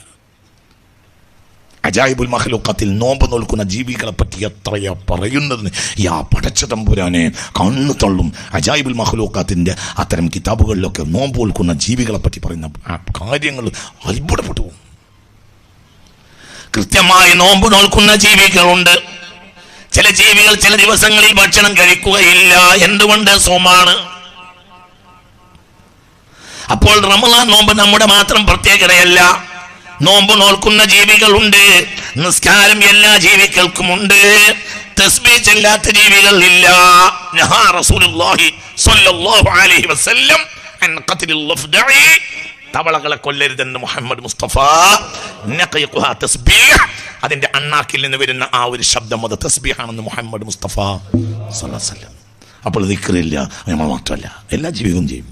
അജായിബുൽ മഖ്ലൂഖാത്തിൽ നോമ്പ് നോൽക്കുന്ന ജീവികളെ പറ്റി എത്രയാ പറയുന്നതിന്. യാ പടച്ച തമ്പുരാനെ, കണ്ണു തള്ളും. അജായിബുൽ മഖ്ലൂഖാത്തിൻ്റെ അത്തരം കിതാബുകളിലൊക്കെ നോമ്പ് നോൽക്കുന്ന ജീവികളെ പറ്റി പറയുന്ന കാര്യങ്ങൾ അത്ഭുതപ്പെട്ടു പോകും. കൃത്യമായി നോമ്പ് നോൽക്കുന്ന ജീവികളുണ്ട്. ചില ജീവികൾ ചില ദിവസങ്ങളിൽ ഭക്ഷണം കഴിക്കുകയില്ല. എന്തുകൊണ്ട്? സോമാണ്. അപ്പോൾ റമളാൻ നോമ്പ് നമ്മുടെ മാത്രം പ്രത്യേകതയല്ല. നോമ്പ് നോൽക്കുന്ന ജീവികളുണ്ട്, നിസ്കാരം എല്ലാ ജീവികൾക്കുമുണ്ട്, തസ്ബീഹ് ചൊല്ലാത്ത ജീവികൾ ഇല്ല. നഹാ റസൂലുള്ളാഹി സ്വല്ലല്ലാഹു അലൈഹി വസല്ലം അൻ ഖത്ലിൽ ലഫ്ദഇ, തവളകളെ കൊല്ലരുതെന്ന് മുഹമ്മദ് മുസ്തഫ. നഖീഖുഹാ തസ്ബീഹ്, അതിന്റെ അണ്ണാക്കിൽ നിന്ന് വരുന്ന ആ ഒരു ശബ്ദം അത് തസ്ബീഹാണെന്ന് മുഹമ്മദ് മുസ്തഫ സ്വല്ലല്ലാഹു അലൈഹി വസല്ലം. അപ്പോൾ ദിക്റില്ല, നമ്മൾ മാത്രമല്ല എല്ലാ ജീവികളും ചെയ്യും.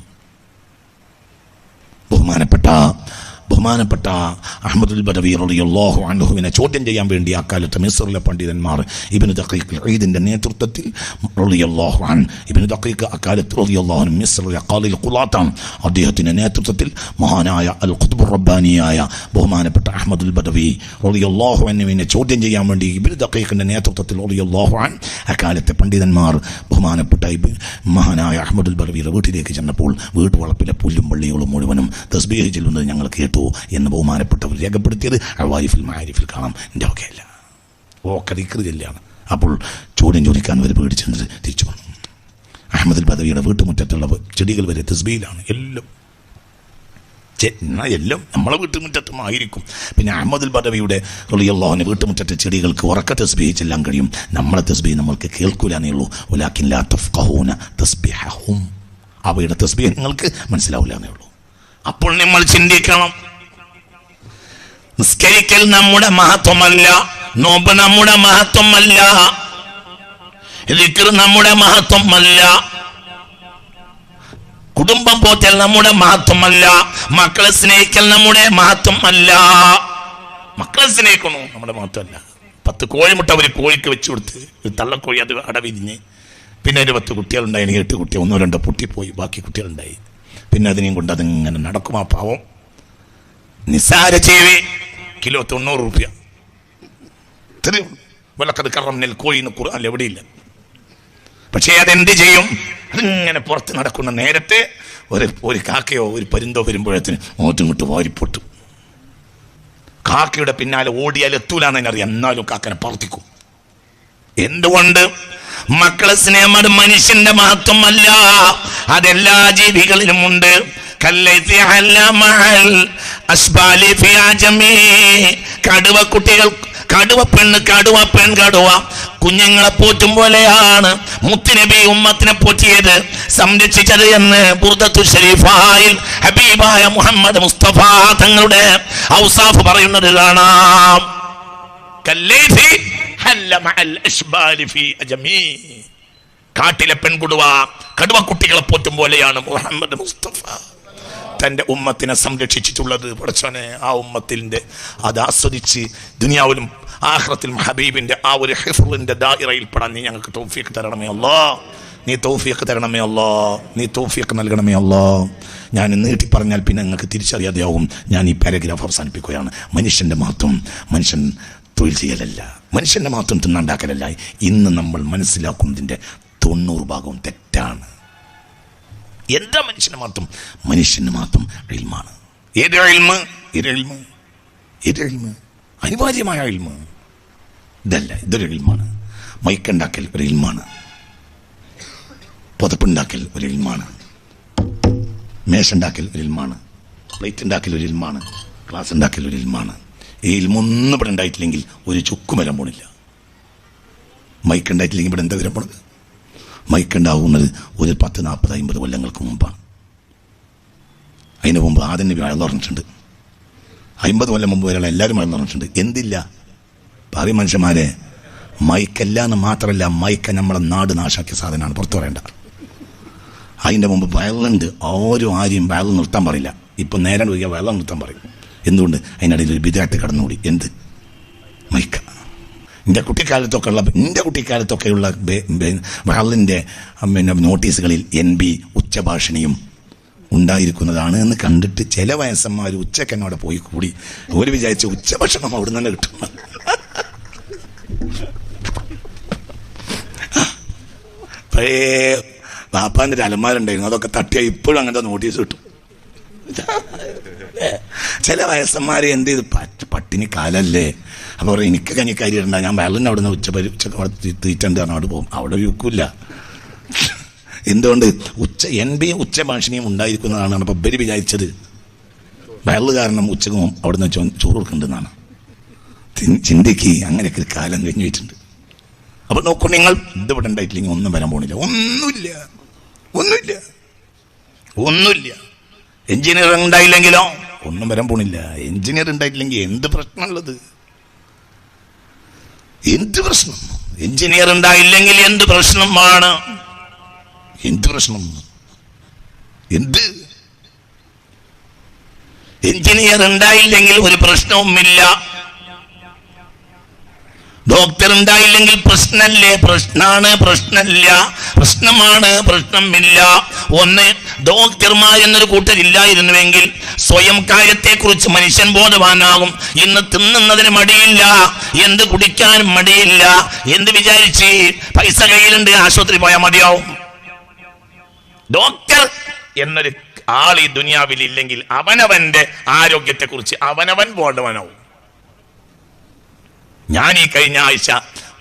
ബഹുമാനപ്പെട്ട അഹ്മദുൽ ബദവി റളിയല്ലാഹു അൻഹുവിനെ ചോദ്യം ചെയ്യാൻ വേണ്ടി അക്കാലത്ത് മിസ്റിലെ പണ്ഡിതന്മാർ ഇബ്നു ദഖീഖ് ഈദിന്റെ നേതൃത്വത്തിൽ റളിയല്ലാഹു അൻ ഇബ്നു ദഖീഖ് അക്കാലത്ത് റളിയല്ലാഹു അൻ മിസ്റിലെ ഖാദിൽ ഖുലാത്താണ്, അദ്ദേഹത്തിന്റെ നേതൃത്വത്തിൽ മഹാനായ അൽ ഖുത്ബുർ റബ്ബാനിയായ ബഹുമാനപ്പെട്ട അഹ്മദുൽ ബദവി റളിയല്ലാഹു അൻഹുവിനെ ചോദ്യം ചെയ്യാൻ വേണ്ടി ഇബ്നു ദഖീഖിന്റെ നേതൃത്വത്തിൽ റളിയല്ലാഹു അൻ അക്കാലത്തെ പണ്ഡിതന്മാർ ബഹുമാനപ്പെട്ട മഹാനായ അഹ്മദുൽ ബദവിയുടെ വീട്ടിലേക്ക് ചെന്നപ്പോൾ വീട്ടുവളപ്പിലെ പുല്ലും പള്ളികളും മുഴുവനും തസ്ബീഹ് ചൊല്ലുന്നത് ഞങ്ങൾ കേട്ടു എന്ന് ബഹുമാനപ്പെട്ടവർ രേഖപ്പെടുത്തിയത് അവായിഫുൽ മആരിഫിൽ കാണാം. എൻ്റെ ഒക്കെയല്ല, ഓക്കെ ദിക്ർ ചൊല്ലാണ്. അപ്പോൾ ചോദ്യം ചോദിക്കാൻ വരെ പേടിച്ചെന്നിട്ട് തിരിച്ചു വന്നു. അഹ്മദുൽ ബദവിയുടെ വീട്ടുമുറ്റത്തുള്ള ചെടികൾ വരെ തസ്ബീഹിലാണ്. എല്ലാം നമ്മളെ വീട്ടുമുറ്റത്തും ആയിരിക്കും. പിന്നെ അഹ്മദുൽ ബദവിയുടെ റളിയല്ലാഹു അൻഹു വീട്ടുമുറ്റത്തെ ചെടികൾക്ക് ഉറക്ക തസ്ബീഹ് ചെല്ലാൻ കഴിയും. നമ്മളെ തസ്ബീഹ് നമ്മൾക്ക് കേൾക്കൂലാന്നേ ഉള്ളൂ. വലാകിൻ ലാ തഫ്ഖഹൂന തസ്ബീഹഹും, അവയുടെ തസ്ബീഹ് നിങ്ങൾക്ക് മനസ്സിലാവില്ലാന്നേ ഉള്ളൂ. അപ്പോൾ നമ്മൾ ചിന്തിക്കണം, നിസ്കരിക്കൽ നമ്മുടെ മഹത്വമല്ല, നോമ്പ് നമ്മുടെ മഹത്വമല്ല, ദിക്ർ നമ്മുടെ മഹത്വമല്ല, കുടുംബം പോറ്റൽ നമ്മുടെ മഹത്വമല്ല, മക്കളെ സ്നേഹിക്കൽ നമ്മുടെ മഹത്വമല്ല. മക്കളെ സ്നേഹിക്കണോ നമ്മുടെ മഹത്വമല്ല. 10 കോഴിമുട്ട ഒരു കോഴിക്ക് വെച്ചു കൊടുത്ത്, ഒരു തള്ളക്കോഴി അത് അടവിരിഞ്ഞ്, പിന്നെ ഒരു 10 കുട്ടികളുണ്ടായി, 8 കുട്ടികൾ 1 2 പൊട്ടിപ്പോയി, ബാക്കി കുട്ടികളുണ്ടായി. പിന്നെ അതിനെയും കൊണ്ട് അതിങ്ങനെ നടക്കും. ആ പാവം നിസാര ചേവി കിലോ 90 രൂപ. വലഖദ് കറംനൽ കോഴിന്ന് ഖുർആനിൽ എവിടെയില്ല. പക്ഷേ അതെന്ത് ചെയ്യും? അതിങ്ങനെ പുറത്ത് നടക്കുന്ന നേരത്തെ ഒരു കാക്കയോ ഒരു പരുന്തോ വരുമ്പോഴത്തിന് ഓട്ടും വാരിപ്പൊട്ടും. കാക്കയുടെ പിന്നാലെ ഓടിയാൽ എത്തൂലാന്ന് അറിയാം, എന്നാലും കാക്കനെ പറത്തിക്കും. എന്തുകൊണ്ട്? മക്കളെ സ്നേഹം അത് മനുഷ്യന്റെ മഹത്വമല്ല, അതെല്ലാ ജീവികളിലും ഉണ്ട്. കടുവ കുട്ടികൾ, കടുവ പെണ്ണ്, കടുവ പെൺ, കടുവ കുഞ്ഞുങ്ങളെ പോറ്റും പോലെയാണ് മുത്തുനബി ഉമ്മത്തിനെ പോറ്റിയത്, സംരക്ഷിച്ചത് എന്ന് ബുർദത്തു ശരീഫായിൽ ഹബീബായ മുഹമ്മദ് മുസ്തഫ തങ്ങളുടെ ഔസാഫ് പറയുന്നത് കാണാം. കാട്ടിലെ പെൺകുടുവ കടുവ കുട്ടികളെ പോറ്റും പോലെയാണ് മുഹമ്മദ് മുസ്തഫ തന്റെ ഉമ്മത്തിനെ സംരക്ഷിച്ചിട്ടുള്ളത്. പഠിച്ചോനെ, ആ ഉമ്മത്തിന്റെ അത് ആസ്വദിച്ച് ദുനിയാവിലും ആഖിറത്തിലും ഹബീബിന്റെ ആ ഒരു ഹിഫ്ളിന്റെ ദായിറയിൽ പെടാൻ നീ ഞങ്ങൾക്ക് തൗഫീഖ് തരണമേ അല്ലാ. നീ തൗഫീഖ് തരണമേ അല്ലാ, നീ തൗഫീഖ് നൽകണമേ അല്ലാ. ഞാൻ നീട്ടി പറഞ്ഞാൽ പിന്നെ നിങ്ങൾക്ക് തിരിച്ചറിയാതെയാവും. ഞാൻ ഈ പാരഗ്രാഫ് അവസാനിപ്പിക്കുകയാണ്. മനുഷ്യന്റെ മഹത്വം മനുഷ്യൻ തൊഴിൽ ചെയ്യലല്ല, മനുഷ്യന്റെ മാത്രം തിന്നുണ്ടാക്കലല്ല. ഇന്ന് നമ്മൾ മനസ്സിലാക്കുന്നതിന്റെ 90% തെറ്റാണ്. എന്താ മനുഷ്യന്റെ മാത്രം? മനുഷ്യന് മാത്രം ഇൽമാണ്. ഏത് ഇൽമ്? അനിവാര്യമായ ഇൽമ് ഇതല്ല, ഇതൊരു ഇൽമാണ്. മൈക്കുണ്ടാക്കൽ ഒരു ഇൽമാണ്, പുതപ്പുണ്ടാക്കൽ ഒരു ഇൽമാണ്, മേശുണ്ടാക്കൽ ഒരു ഇൽമാണ്, പ്ലേറ്റ് ഉണ്ടാക്കൽ ഒരു ഇൽമാണ്, ഗ്ലാസ് ഉണ്ടാക്കൽ ഒരു ഇൽമാണ്. ഈ ഇൽമൊന്നും ഇവിടെ ഉണ്ടായിട്ടില്ലെങ്കിൽ ഒരു ചുക്കും വരാൻ പോണില്ല. മൈക്ക് ഉണ്ടായിട്ടില്ലെങ്കിൽ ഇവിടെ എന്താ വരാൻ പോണത്? മൈക്ക് ഉണ്ടാവുന്നത് ഒരു 10, 40, 50 കൊല്ലങ്ങൾക്ക് മുമ്പാണ്. അതിന് മുമ്പ് ആദ്യം നബി വയൽ പറഞ്ഞിട്ടുണ്ട്. 50 കൊല്ലം മുമ്പ് വരെയുള്ള എല്ലാവരും വയൽ പറഞ്ഞിട്ടുണ്ട്. എന്തില്ല പറയും മനുഷ്യന്മാരെ, മൈക്കല്ല എന്ന് മാത്രമല്ല, മൈക്ക നമ്മളെ നാട് നാശാക്കിയ സാധനമാണ്, പുറത്തു പറയേണ്ട. അതിൻ്റെ മുമ്പ് വയലുണ്ട്. ആരെയും വയൽ നിർത്താൻ പറയില്ല. ഇപ്പം നേരെ ഒഴിയാൽ വയൽ നിർത്താൻ പറയും. എന്തുകൊണ്ട്? അതിനിടയിൽ ഒരു ബിദഅത്ത് കടന്നുകൂടി. എന്ത്? മൈക്ക. എൻ്റെ കുട്ടിക്കാലത്തൊക്കെയുള്ള വയലിൻ്റെ നോട്ടീസുകളിൽ NB ഉച്ചഭാഷണിയും ഉണ്ടായിരിക്കുന്നതാണ് എന്ന് കണ്ടിട്ട് ചില വയസ്സന്മാർ ഉച്ചക്ക് എന്നോട് പോയി കൂടി ഒരു വിചാരിച്ച ഉച്ചഭക്ഷണം അവിടെ നിന്ന് തന്നെ കിട്ടും. പഴയ ബാപ്പാൻ്റെ ഒരു അലമാരുണ്ടായിരുന്നു, അതൊക്കെ തട്ടിയാൽ ഇപ്പോഴും അങ്ങനത്തെ നോട്ടീസ് കിട്ടും. ചില വയസ്സന്മാരെ എന്ത് ചെയ്ത് പട്ടിണി കാലല്ലേ, അപ്പോൾ പറയും എനിക്ക് കഞ്ഞിക്കാരി ഇടണ്ട, ഞാൻ വെള്ളം അവിടെ നിന്ന് ഉച്ച തീറ്റണ്ട് അവിടെ പോകും. അവിടെ വിൽക്കില്ല. എന്തുകൊണ്ട് NBA ഉച്ചഭാഷണിയും ഉണ്ടായിരിക്കുന്നതാണ്. അപ്പം ഇവര് വിചാരിച്ചത് വയറ് കാരണം ഉച്ചക്കും അവിടുന്ന് ചോറ് കൊടുക്കുന്നുണ്ടെന്നാണ്. ചിന്തയ്ക്ക് അങ്ങനെയൊക്കെ ഒരു കാലം കഴിഞ്ഞു വെച്ചിട്ടുണ്ട്. അപ്പൊ നോക്കൂ, നിങ്ങൾ ഇതിവിടെ ഉണ്ടായിട്ടില്ലെങ്കിൽ ഒന്നും വരാൻ പോണില്ല. ഒന്നുമില്ല. എഞ്ചിനീയർ ഉണ്ടായില്ലെങ്കിലോ ഒന്നും വരാൻ പോണില്ല. എഞ്ചിനീയർ ഉണ്ടായിട്ടില്ലെങ്കിൽ എന്ത് പ്രശ്നമുള്ളത്? എന്ത് പ്രശ്നം? എഞ്ചിനീയർ ഉണ്ടായില്ലെങ്കിൽ എന്ത് പ്രശ്നമാണ്? എന്ത് പ്രശ്നം? എഞ്ചിനീയർ ഉണ്ടായില്ലെങ്കിൽ ഒരു പ്രശ്നവുമില്ല. ഡോക്ടർ ഉണ്ടായില്ലെങ്കിൽ പ്രശ്നമല്ലേ? പ്രശ്നമില്ല. ഒന്ന്, ഡോക്ടർമാരെന്നൊരു കൂട്ടരില്ലായിരുന്നുവെങ്കിൽ സ്വയം കാര്യത്തെക്കുറിച്ച് മനുഷ്യൻ ബോധവാനാകും. ഇന്ന് തിന്നുന്നതിന് മടിയില്ല, എന്ത് കുടിക്കാനും മടിയില്ല. എന്ത് വിചാരിച്ച് പൈസ കയ്യിലുണ്ട്, ആശുപത്രി പോയാൽ മതിയാവും. ഡോക്ടർ എന്നൊരു ആൾ ഈ ദുനിയാവിൽ ഇല്ലെങ്കിൽ അവനവന്റെ ആരോഗ്യത്തെക്കുറിച്ച് അവനവൻ ബോധവാനാവും. ഞാൻ ഈ കഴിഞ്ഞ ആഴ്ച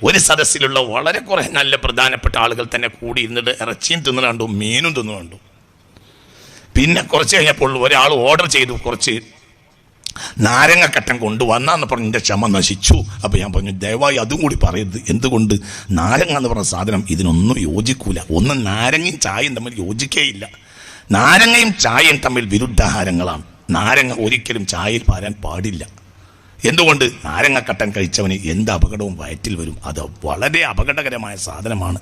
ഒരു സദസ്സിലുള്ള വളരെ കുറെ നല്ല പ്രധാനപ്പെട്ട ആളുകൾ തന്നെ കൂടി ഇരുന്നിട്ട് ഇറച്ചിയും തിന്നു കണ്ടു, മീനും തിന്നു കണ്ടു. പിന്നെ കുറച്ച് കഴിഞ്ഞപ്പോൾ ഒരാൾ ഓർഡർ ചെയ്തു കുറച്ച് നാരങ്ങക്കട്ടൻ കൊണ്ടുവന്നാന്ന് പറഞ്ഞു. എൻ്റെ ക്ഷമ നശിച്ചു. അപ്പോൾ ഞാൻ പറഞ്ഞു, ദയവായി അതും കൂടി പറയരുത്. എന്തുകൊണ്ട്? നാരങ്ങ എന്ന് പറഞ്ഞ സാധനം ഇതിനൊന്നും യോജിക്കൂല. ഒന്നും നാരങ്ങയും ചായയും തമ്മിൽ യോജിക്കേയില്ല. നാരങ്ങയും ചായയും തമ്മിൽ വിരുദ്ധാഹാരങ്ങളാണ്. നാരങ്ങ ഒരിക്കലും ചായയിൽ പാരാൻ പാടില്ല. എന്തുകൊണ്ട്? നാരങ്ങക്കട്ടൻ കഴിച്ചവന് എന്ത് അപകടവും വയറ്റിൽ വരും. അത് വളരെ അപകടകരമായ സാധനമാണ്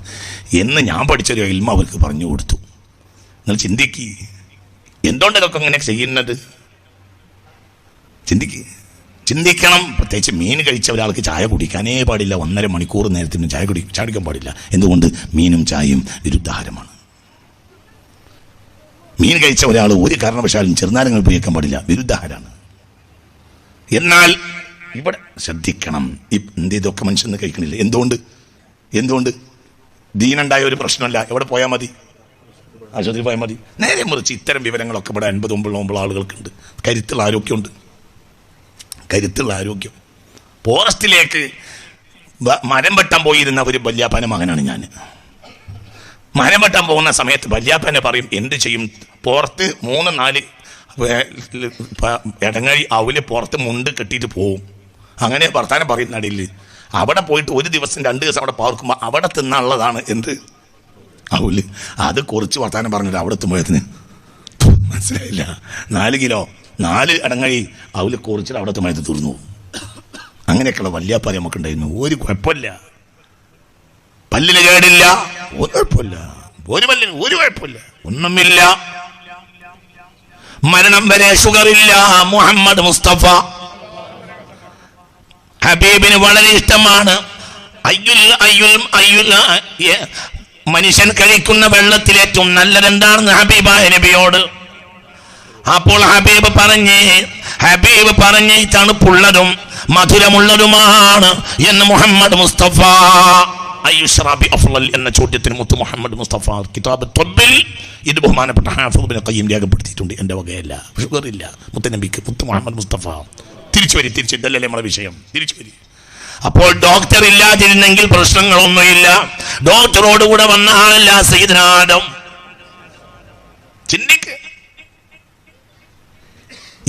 എന്ന് ഞാൻ പഠിച്ചൊരു ഇൽമ അവർക്ക് പറഞ്ഞു കൊടുത്തു. നിങ്ങൾ എന്തുകൊണ്ട് ഇതൊക്കെ ഇങ്ങനെ ചെയ്യുന്നത്? ചിന്തിക്കണം. പ്രത്യേകിച്ച് മീൻ കഴിച്ച ഒരാൾക്ക് ചായ കുടിക്കാനേ പാടില്ല. 1.5 മണിക്കൂർ നേരത്തിന് ചായ കുടിക്കാൻ പാടില്ല. എന്തുകൊണ്ട്? മീനും ചായയും വിരുദ്ധാഹാരമാണ്. മീൻ കഴിച്ച ഒരാൾ ഒരു കാരണവശാലും ചെറുനാരങ്ങൾ ഉപയോഗിക്കാൻ പാടില്ല, വിരുദ്ധാഹാരമാണ്. എന്നാൽ ഇവിടെ ശ്രദ്ധിക്കണം. ഇതൊക്കെ മനുഷ്യന്ന് കഴിക്കണില്ല. എന്തുകൊണ്ട്? ദീനുണ്ടായ ഒരു പ്രശ്നമല്ല. എവിടെ പോയാൽ മതി? ആശുപത്രി പോയാൽ മതി. നേരെ മറിച്ച് ഇത്തരം വിവരങ്ങളൊക്കെ ഇവിടെ 80-90 ആളുകൾക്കുണ്ട്. കരുത്തുള്ള ആരോഗ്യം. ഫോറസ്റ്റിലേക്ക് മരം വെട്ടാൻ പോയിരുന്ന ഒരു വല്യാപ്പാൻ്റെ മകനാണ് ഞാൻ. മരം വെട്ടാൻ പോകുന്ന സമയത്ത് വല്യാപ്പാനെ പറയും, എന്ത് ചെയ്യും? പുറത്ത് 3-4 ഇടങ്ങഴി അവല് പുറത്ത് മുണ്ട് കെട്ടിയിട്ട് പോവും. അങ്ങനെ വർത്താനം പറയുന്ന ഇടയിൽ അവിടെ പോയിട്ട് ഒരു ദിവസം 2 ദിവസം അവിടെ പാർക്കുമ്പോൾ അവിടെ തിന്നാനുള്ളതാണ് എന്ത്? അവല്. അത് കുറച്ച് വർത്താനം പറഞ്ഞിട്ട് അവിടെ എത്തുമ്പോഴത്തിന് മനസ്സിലായില്ല. 4 കിലോ 4 ഇടങ്ങഴി അവല് കുറിച്ചിട്ട് അവിടെ എത്തുമ്പോഴത്ത് തീർന്നു. അങ്ങനെയൊക്കെയുള്ള വല്യാപ്പാരി നമുക്കുണ്ടായിരുന്നു. ഒരു കുഴപ്പമില്ല, പല്ലിന് കേടില്ല, ഒരു കുഴപ്പമില്ല, ഒരു കുഴപ്പമില്ല, ഒന്നുമില്ല. മരണം വരെ ഷുഗറില്ല. മുഹമ്മദ് മുസ്തഫ ഹബീബിന് വളരെ ഇഷ്ടമാണ്. മനുഷ്യൻ കഴിക്കുന്ന വെള്ളത്തിൽ ഏറ്റവും നല്ലതെന്താണെന്ന് ഹബീബായ നബിയോട്. അപ്പോൾ ഹബീബ് പറഞ്ഞ് തണുപ്പുള്ളതും മധുരമുള്ളതുമാണ് എന്ന് മുഹമ്മദ് മുസ്തഫ. എന്ന ചോദ്യത്തിന് മുത്ത് മുഹമ്മദ് മുസ്തഫ കിതാബ് ത്വബ്ബിൽ ഇത് ബഹുമാനപ്പെട്ട ഹാഫിദ് ഇബ്നു ഖയ്യിം രേഖപ്പെടുത്തിയിട്ടുണ്ട്. എൻ്റെ വകയല്ല, ഷുഗറില്ല. മുത്തനബിക്ക് മുത്ത് മുഹമ്മദ് മുസ്തഫ. തിരിച്ചു ഇതല്ലേ നമ്മളെ വിഷയം. തിരിച്ചു വരി. അപ്പോൾ ഡോക്ടർ ഇല്ലാതിരുന്നെങ്കിൽ പ്രശ്നങ്ങളൊന്നുമില്ല. ഡോക്ടറോടുകൂടെ വന്ന ആളല്ല സയ്യിദുനാ ആദം. ചിന്തിക്ക്.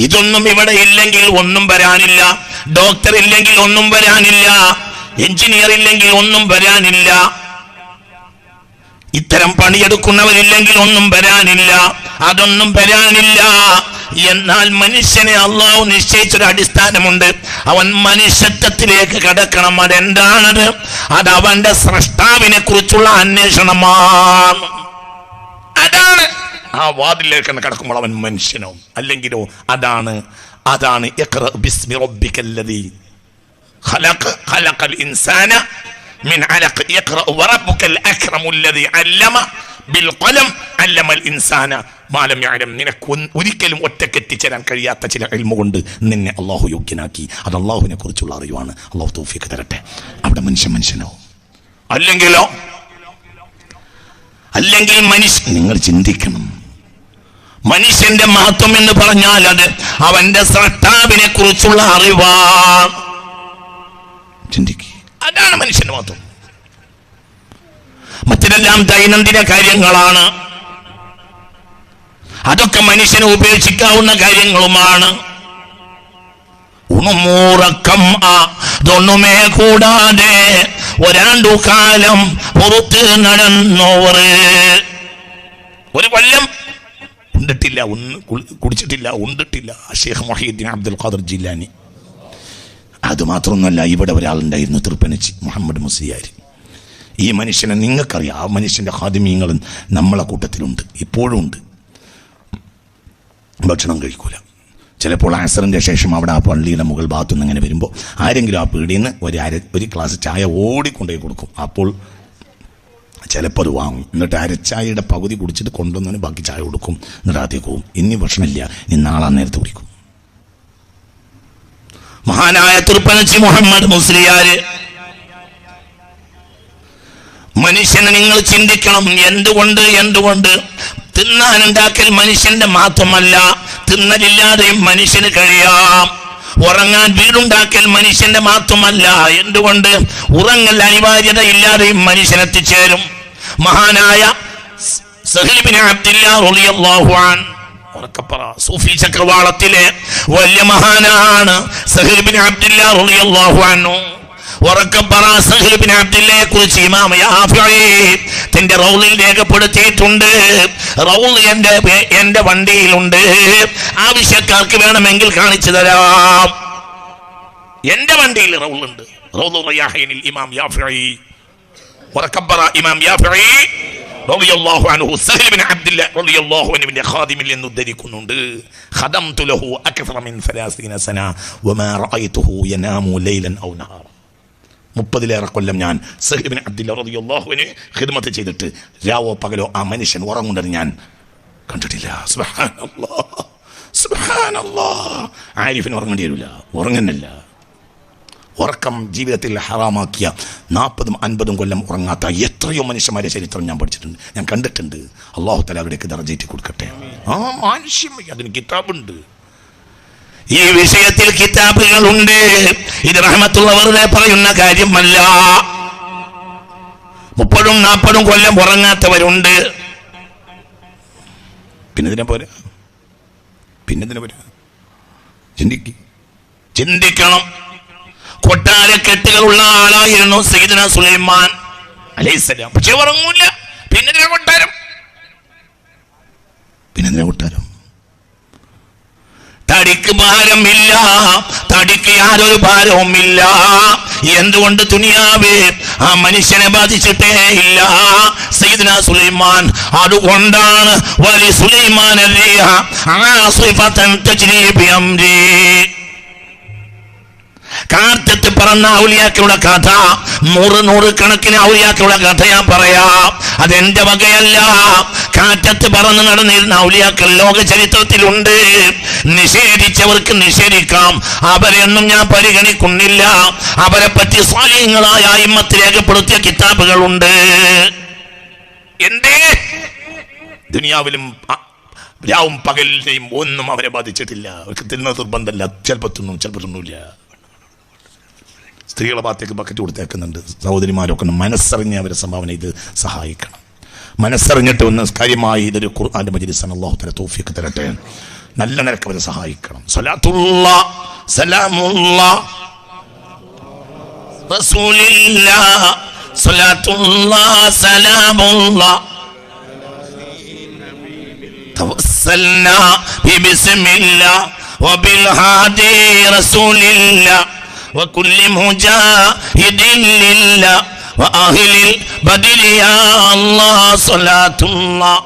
ഇതൊന്നും ഇവിടെ ഇല്ലെങ്കിൽ ഒന്നും വരാനില്ല. ഡോക്ടർ ഇല്ലെങ്കിൽ ഒന്നും വരാനില്ല. എഞ്ചിനീയർ ഇല്ലെങ്കിൽ ഒന്നും വരാനില്ല. ഇത്തരം പണിയെടുക്കുന്നവരില്ലെങ്കിൽ ഒന്നും വരാനില്ല. അതൊന്നും വരാനില്ല. എന്നാൽ മനുഷ്യനെ അള്ളാഹു നിശ്ചയിച്ചൊരു അടിസ്ഥാനമുണ്ട്. അവൻ മനുഷ്യത്വത്തിലേക്ക് കടക്കണം. അതെന്താണത്? അത് അവന്റെ സ്രഷ്ടാവിനെ കുറിച്ചുള്ള അന്വേഷണമാണ്. അതാണ് ആ വാതിലേക്ക് കടക്കുമ്പോൾ അവൻ മനുഷ്യനോ അല്ലെങ്കിലോ അതാണ് ഇഖ്റ ബിസ്മി റബ്ബിക്കല്ലദീ ഖലഖൽ ഇൻസാന മിൻ അലഖ് ഇഖ്റ വറബ്ബുക്കൽ അക്രമുല്ലദീ അല്ലമ ബിൽ ഖലം അല്ലമൽ ഇൻസാന മാ ലം യഅലം. നിനക്ക് ഒരിക്കലും ഒറ്റക്കെത്തിച്ചേരാൻ കഴിയാത്ത ചില ഇൽമ കൊണ്ട് നിന്നെ അള്ളാഹു യോഗ്യനാക്കി. അത് അള്ളാഹുവിനെ കുറിച്ചുള്ള അറിവാണ്. അള്ളാഹു തൗഫീഖ് തരട്ടെ. അവിടെ മനുഷ്യനോ അല്ലെങ്കിൽ നിങ്ങൾ ചിന്തിക്കണം. മനുഷ്യന്റെ മഹത്വം എന്ന് പറഞ്ഞാൽ അത് അവന്റെ സ്രഷ്ടാവിനെ കുറിച്ചുള്ള അറിവാണ്. ചിന്തിക്കുക. അതാണ് മനുഷ്യന്റെ മഹത്വം. മറ്റെല്ലാം ദൈനംദിന കാര്യങ്ങളാണ്. അതൊക്കെ മനുഷ്യനെ ഉപേക്ഷിക്കാവുന്ന കാര്യങ്ങളുമാണ്. ഉണമൂറക്കം അതൊന്നുമേ കൂടാതെ ഒരാണ്ടു കാലം പുറത്ത് നടന്നോർ. ഒരു കൊല്ലം ഉണ്ടിട്ടില്ല, കുടിച്ചിട്ടില്ല, ഉണ്ടിട്ടില്ല. ഷെയ്ഖ് മുഹീദ്ദീൻ അബ്ദുൽ ഖാദിർ ജിലാനി. അതുമാത്രമൊന്നുമല്ല, ഇവിടെ ഒരാളുണ്ടായിരുന്നു, തൃപ്പനച്ചി മുഹമ്മദ് മുസ്ലിയാർ. ഈ മനുഷ്യനെ നിങ്ങൾക്കറിയാം. ആ മനുഷ്യൻ്റെ ഖാദിമീങ്ങളും നമ്മളെ കൂട്ടത്തിലുണ്ട്, ഇപ്പോഴും ഉണ്ട്. ഭക്ഷണം കഴിക്കൂല. ചിലപ്പോൾ അസറിൻ്റെ ശേഷം അവിടെ ആ പള്ളിയുടെ മുകൾ ഭാഗത്തുനിന്ന് ഇങ്ങനെ വരുമ്പോൾ ആരെങ്കിലും ആ പീടിയിൽ നിന്ന് ഒരു ഗ്ലാസ് ചായ ഓടിക്കൊണ്ടുപോയി കൊടുക്കും. അപ്പോൾ ചിലപ്പോൾ അത് വാങ്ങും. എന്നിട്ട് അരച്ചായയുടെ പകുതി കുടിച്ചിട്ട് കൊണ്ടുവന്നതിന് ബാക്കി ചായ കൊടുക്കും. എന്നിട്ട് ആദ്യമൊക്കെ പോകും. ഇനി ഭക്ഷണമില്ല, ഇനി നാളെ നേരത്തെ കുടിക്കും. മഹാനായ തൃപ്പനച്ചി മുഹമ്മദ് മുസ്ലിയാർ. മനുഷ്യനെ നിങ്ങൾ ചിന്തിക്കണം. എന്തുകൊണ്ട് തിന്നാനുണ്ടാക്കൽ മനുഷ്യന്റെ മാത്രമല്ല, തിന്നലില്ലാതെയും മനുഷ്യന് കഴിയാം. ഉറങ്ങാൻ വീടുണ്ടാക്കൽ മനുഷ്യന്റെ മാത്രമല്ല, എന്തുകൊണ്ട് ഉറങ്ങൽ അനിവാര്യത ഇല്ലാതെയും മനുഷ്യൻ എത്തിച്ചേരും. മഹാനായ സഹൽ ബിൻ അബ്ദുല്ലാഹ് റളിയല്ലാഹു അൻഹു, ഉറക്കപ്പറ, സൂഫി ചക്രവാളത്തിലെ വലിയ മഹാനാണ് സഹൽ ബിൻ അബ്ദുല്ലാഹ് റളിയല്ലാഹു അൻഹു. ഉറക്കപ്പറ, സഹൽ ബിൻ അബ്ദുല്ലയെ കുറിച്ച് ഇമാം യാഫിഈ തന്റെ റൗളിൽ രേഖപ്പെടുത്തിയിട്ടുണ്ട്. റൗൾ എന്റെ വണ്ടിയിലുണ്ട്, ആവശ്യക്കാർക്ക് വേണമെങ്കിൽ കാണിച്ചു തരാം. എന്റെ വണ്ടിയിൽ റൗളുണ്ട്. റൗളു റയാഹീനിൽ ഇമാം യാഫിഈ. ഉറക്കപ്പറ, ഇമാം യാഫിഈ റളിയല്ലാഹു അൻഹു സഹൽ ബിൻ അബ്ദുല്ലാഹ് റളിയല്ലാഹു അൻഹുവിന്റെ ഖാദിമിൽ നിന്ന് ഉദ്ധരിക്കുന്നുണ്ട്. ഖദംതു ലഹു അക്സറ മിൻ 30 സന വമാ റഅയ്തുഹു യനാമു ലൈലൻ ഔ നഹാറ. 30 കൊല്ലം ഞാൻ സഹൽ ബിൻ അബ്ദുല്ലാഹ് റളിയല്ലാഹു അൻഹു ഖിദ്മത്ത് ചെയ്തിട്ട് രാവോ പകലോ ആ മനുഷ്യൻ ഉറങ്ങുന്നത് ഞാൻ കണ്ടിട്ടില്ല. സുബ്ഹാനല്ലാഹ്, സുബ്ഹാനല്ലാഹ്. ആരിഫിന് ഉറങ്ങേണ്ടി വരില്ല, ഉറങ്ങുന്നില്ല. ഉറക്കം ജീവിതത്തിൽ ഹറാമാക്കിയ 40-50 കൊല്ലം ഉറങ്ങാത്ത എത്രയോ മനുഷ്യന്മാരെ ചരിത്രം ഞാൻ പഠിച്ചിട്ടുണ്ട്, ഞാൻ കണ്ടിട്ടുണ്ട്. അല്ലാഹു തആല അവർക്ക് ദർജ കൊടുക്കട്ടെ. അതിന് കിതാബുണ്ട്, ഈ വിഷയത്തിൽ കിതാബുകളുണ്ട്. ഇത് റഹ്മത്തുള്ള വെറുതെ പറയുന്ന കാര്യമല്ല. 30-40 കൊല്ലം ഉറങ്ങാത്തവരുണ്ട്. പിന്നെതിനെ പോരാ, ചിന്തിക്കണം. കൊട്ടാരക്കെട്ടുകളുള്ള ആളായിരുന്നു സയ്യിദുനാ സുലൈമാൻ അലൈഹിസ്സലാം. പക്ഷെ ഉറങ്ങൂല. പിന്നെതിനെ കൊട്ടാരം, തടിക്ക് ഭാരമില്ല, തടിക്ക് യാതൊരു ഭാരവുമില്ല. എന്തുകൊണ്ട്? ദുനിയാവേ ആ മനുഷ്യനെ ബാധിച്ചിട്ടേ ഇല്ല സയ്യിദുനാ സുലൈമാൻ. അതുകൊണ്ടാണ് വലി സുലൈമാൻ അരിഹ ആസിഫതൻ തജ്രി ബിഅംരി. കാറ്റത്ത് പറന്ന ഔലിയാക്കളുടെ കഥ, 100 കണക്കിന് ഔലിയാക്കളുടെ കഥ ഞാൻ പറയാം. അതെന്റെ വകയല്ല. കാറ്റത്ത് പറന്ന് നടന്നിരുന്ന ഔലിയാക്കൾ ലോക ചരിത്രത്തിലുണ്ട്. നിഷേധിച്ചവർക്ക് നിഷേധിക്കാം, അവരെയൊന്നും ഞാൻ പരിഗണിക്കുന്നില്ല. അവരെ പറ്റി സ്വാലിഹ്യങ്ങളായ അയിമ്മത്ത് രേഖപ്പെടുത്തിയ കിതാബുകളുണ്ട്. എന്തേ? ദുനിയാവിലും രാവും പകലിനെയും ഒന്നും അവരെ ബാധിച്ചിട്ടില്ല. അവർക്ക് തിന്ന നിർബന്ധമല്ല. ചിലപ്പോൾ തിന്നില്ല. സ്ത്രീകളെ ഭാഗത്തേക്ക് ബക്കറ്റ് കൊടുത്തേക്കുന്നുണ്ട്. സഹോദരിമാരൊക്കെ ഒന്ന് മനസ്സറിഞ്ഞ് അവരെ സംഭാവന ഇത് സഹായിക്കണം. മനസ്സറിഞ്ഞിട്ട് ഒന്ന് കാര്യമായി ഇതൊരു ഖുർആന്റെ മജ്ലിസാണ്. അല്ലാഹു തആല തൗഫീഖ് തരട്ടെ. നല്ല നിലക്ക് അവരെ സഹായിക്കണം. സലാത്തുല്ലാ സലാമുല്ലാ റസൂലില്ലാ സലാത്തുല്ലാ സലാമുല്ലാ തവസ്സൽനാ ബിസ്മില്ലാ വബിൽഹാദി റസൂലില്ലാ وكل مجاهد لله وأهل البدر يا الله صلاة الله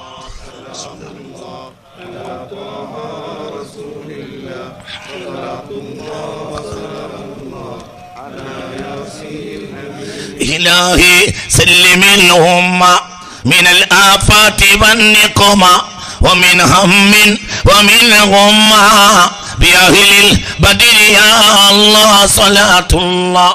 إلهي سلم الأمة من الآفات والنقمة ومن هم ومن غمة بأهل البدر يا الله صلاة الله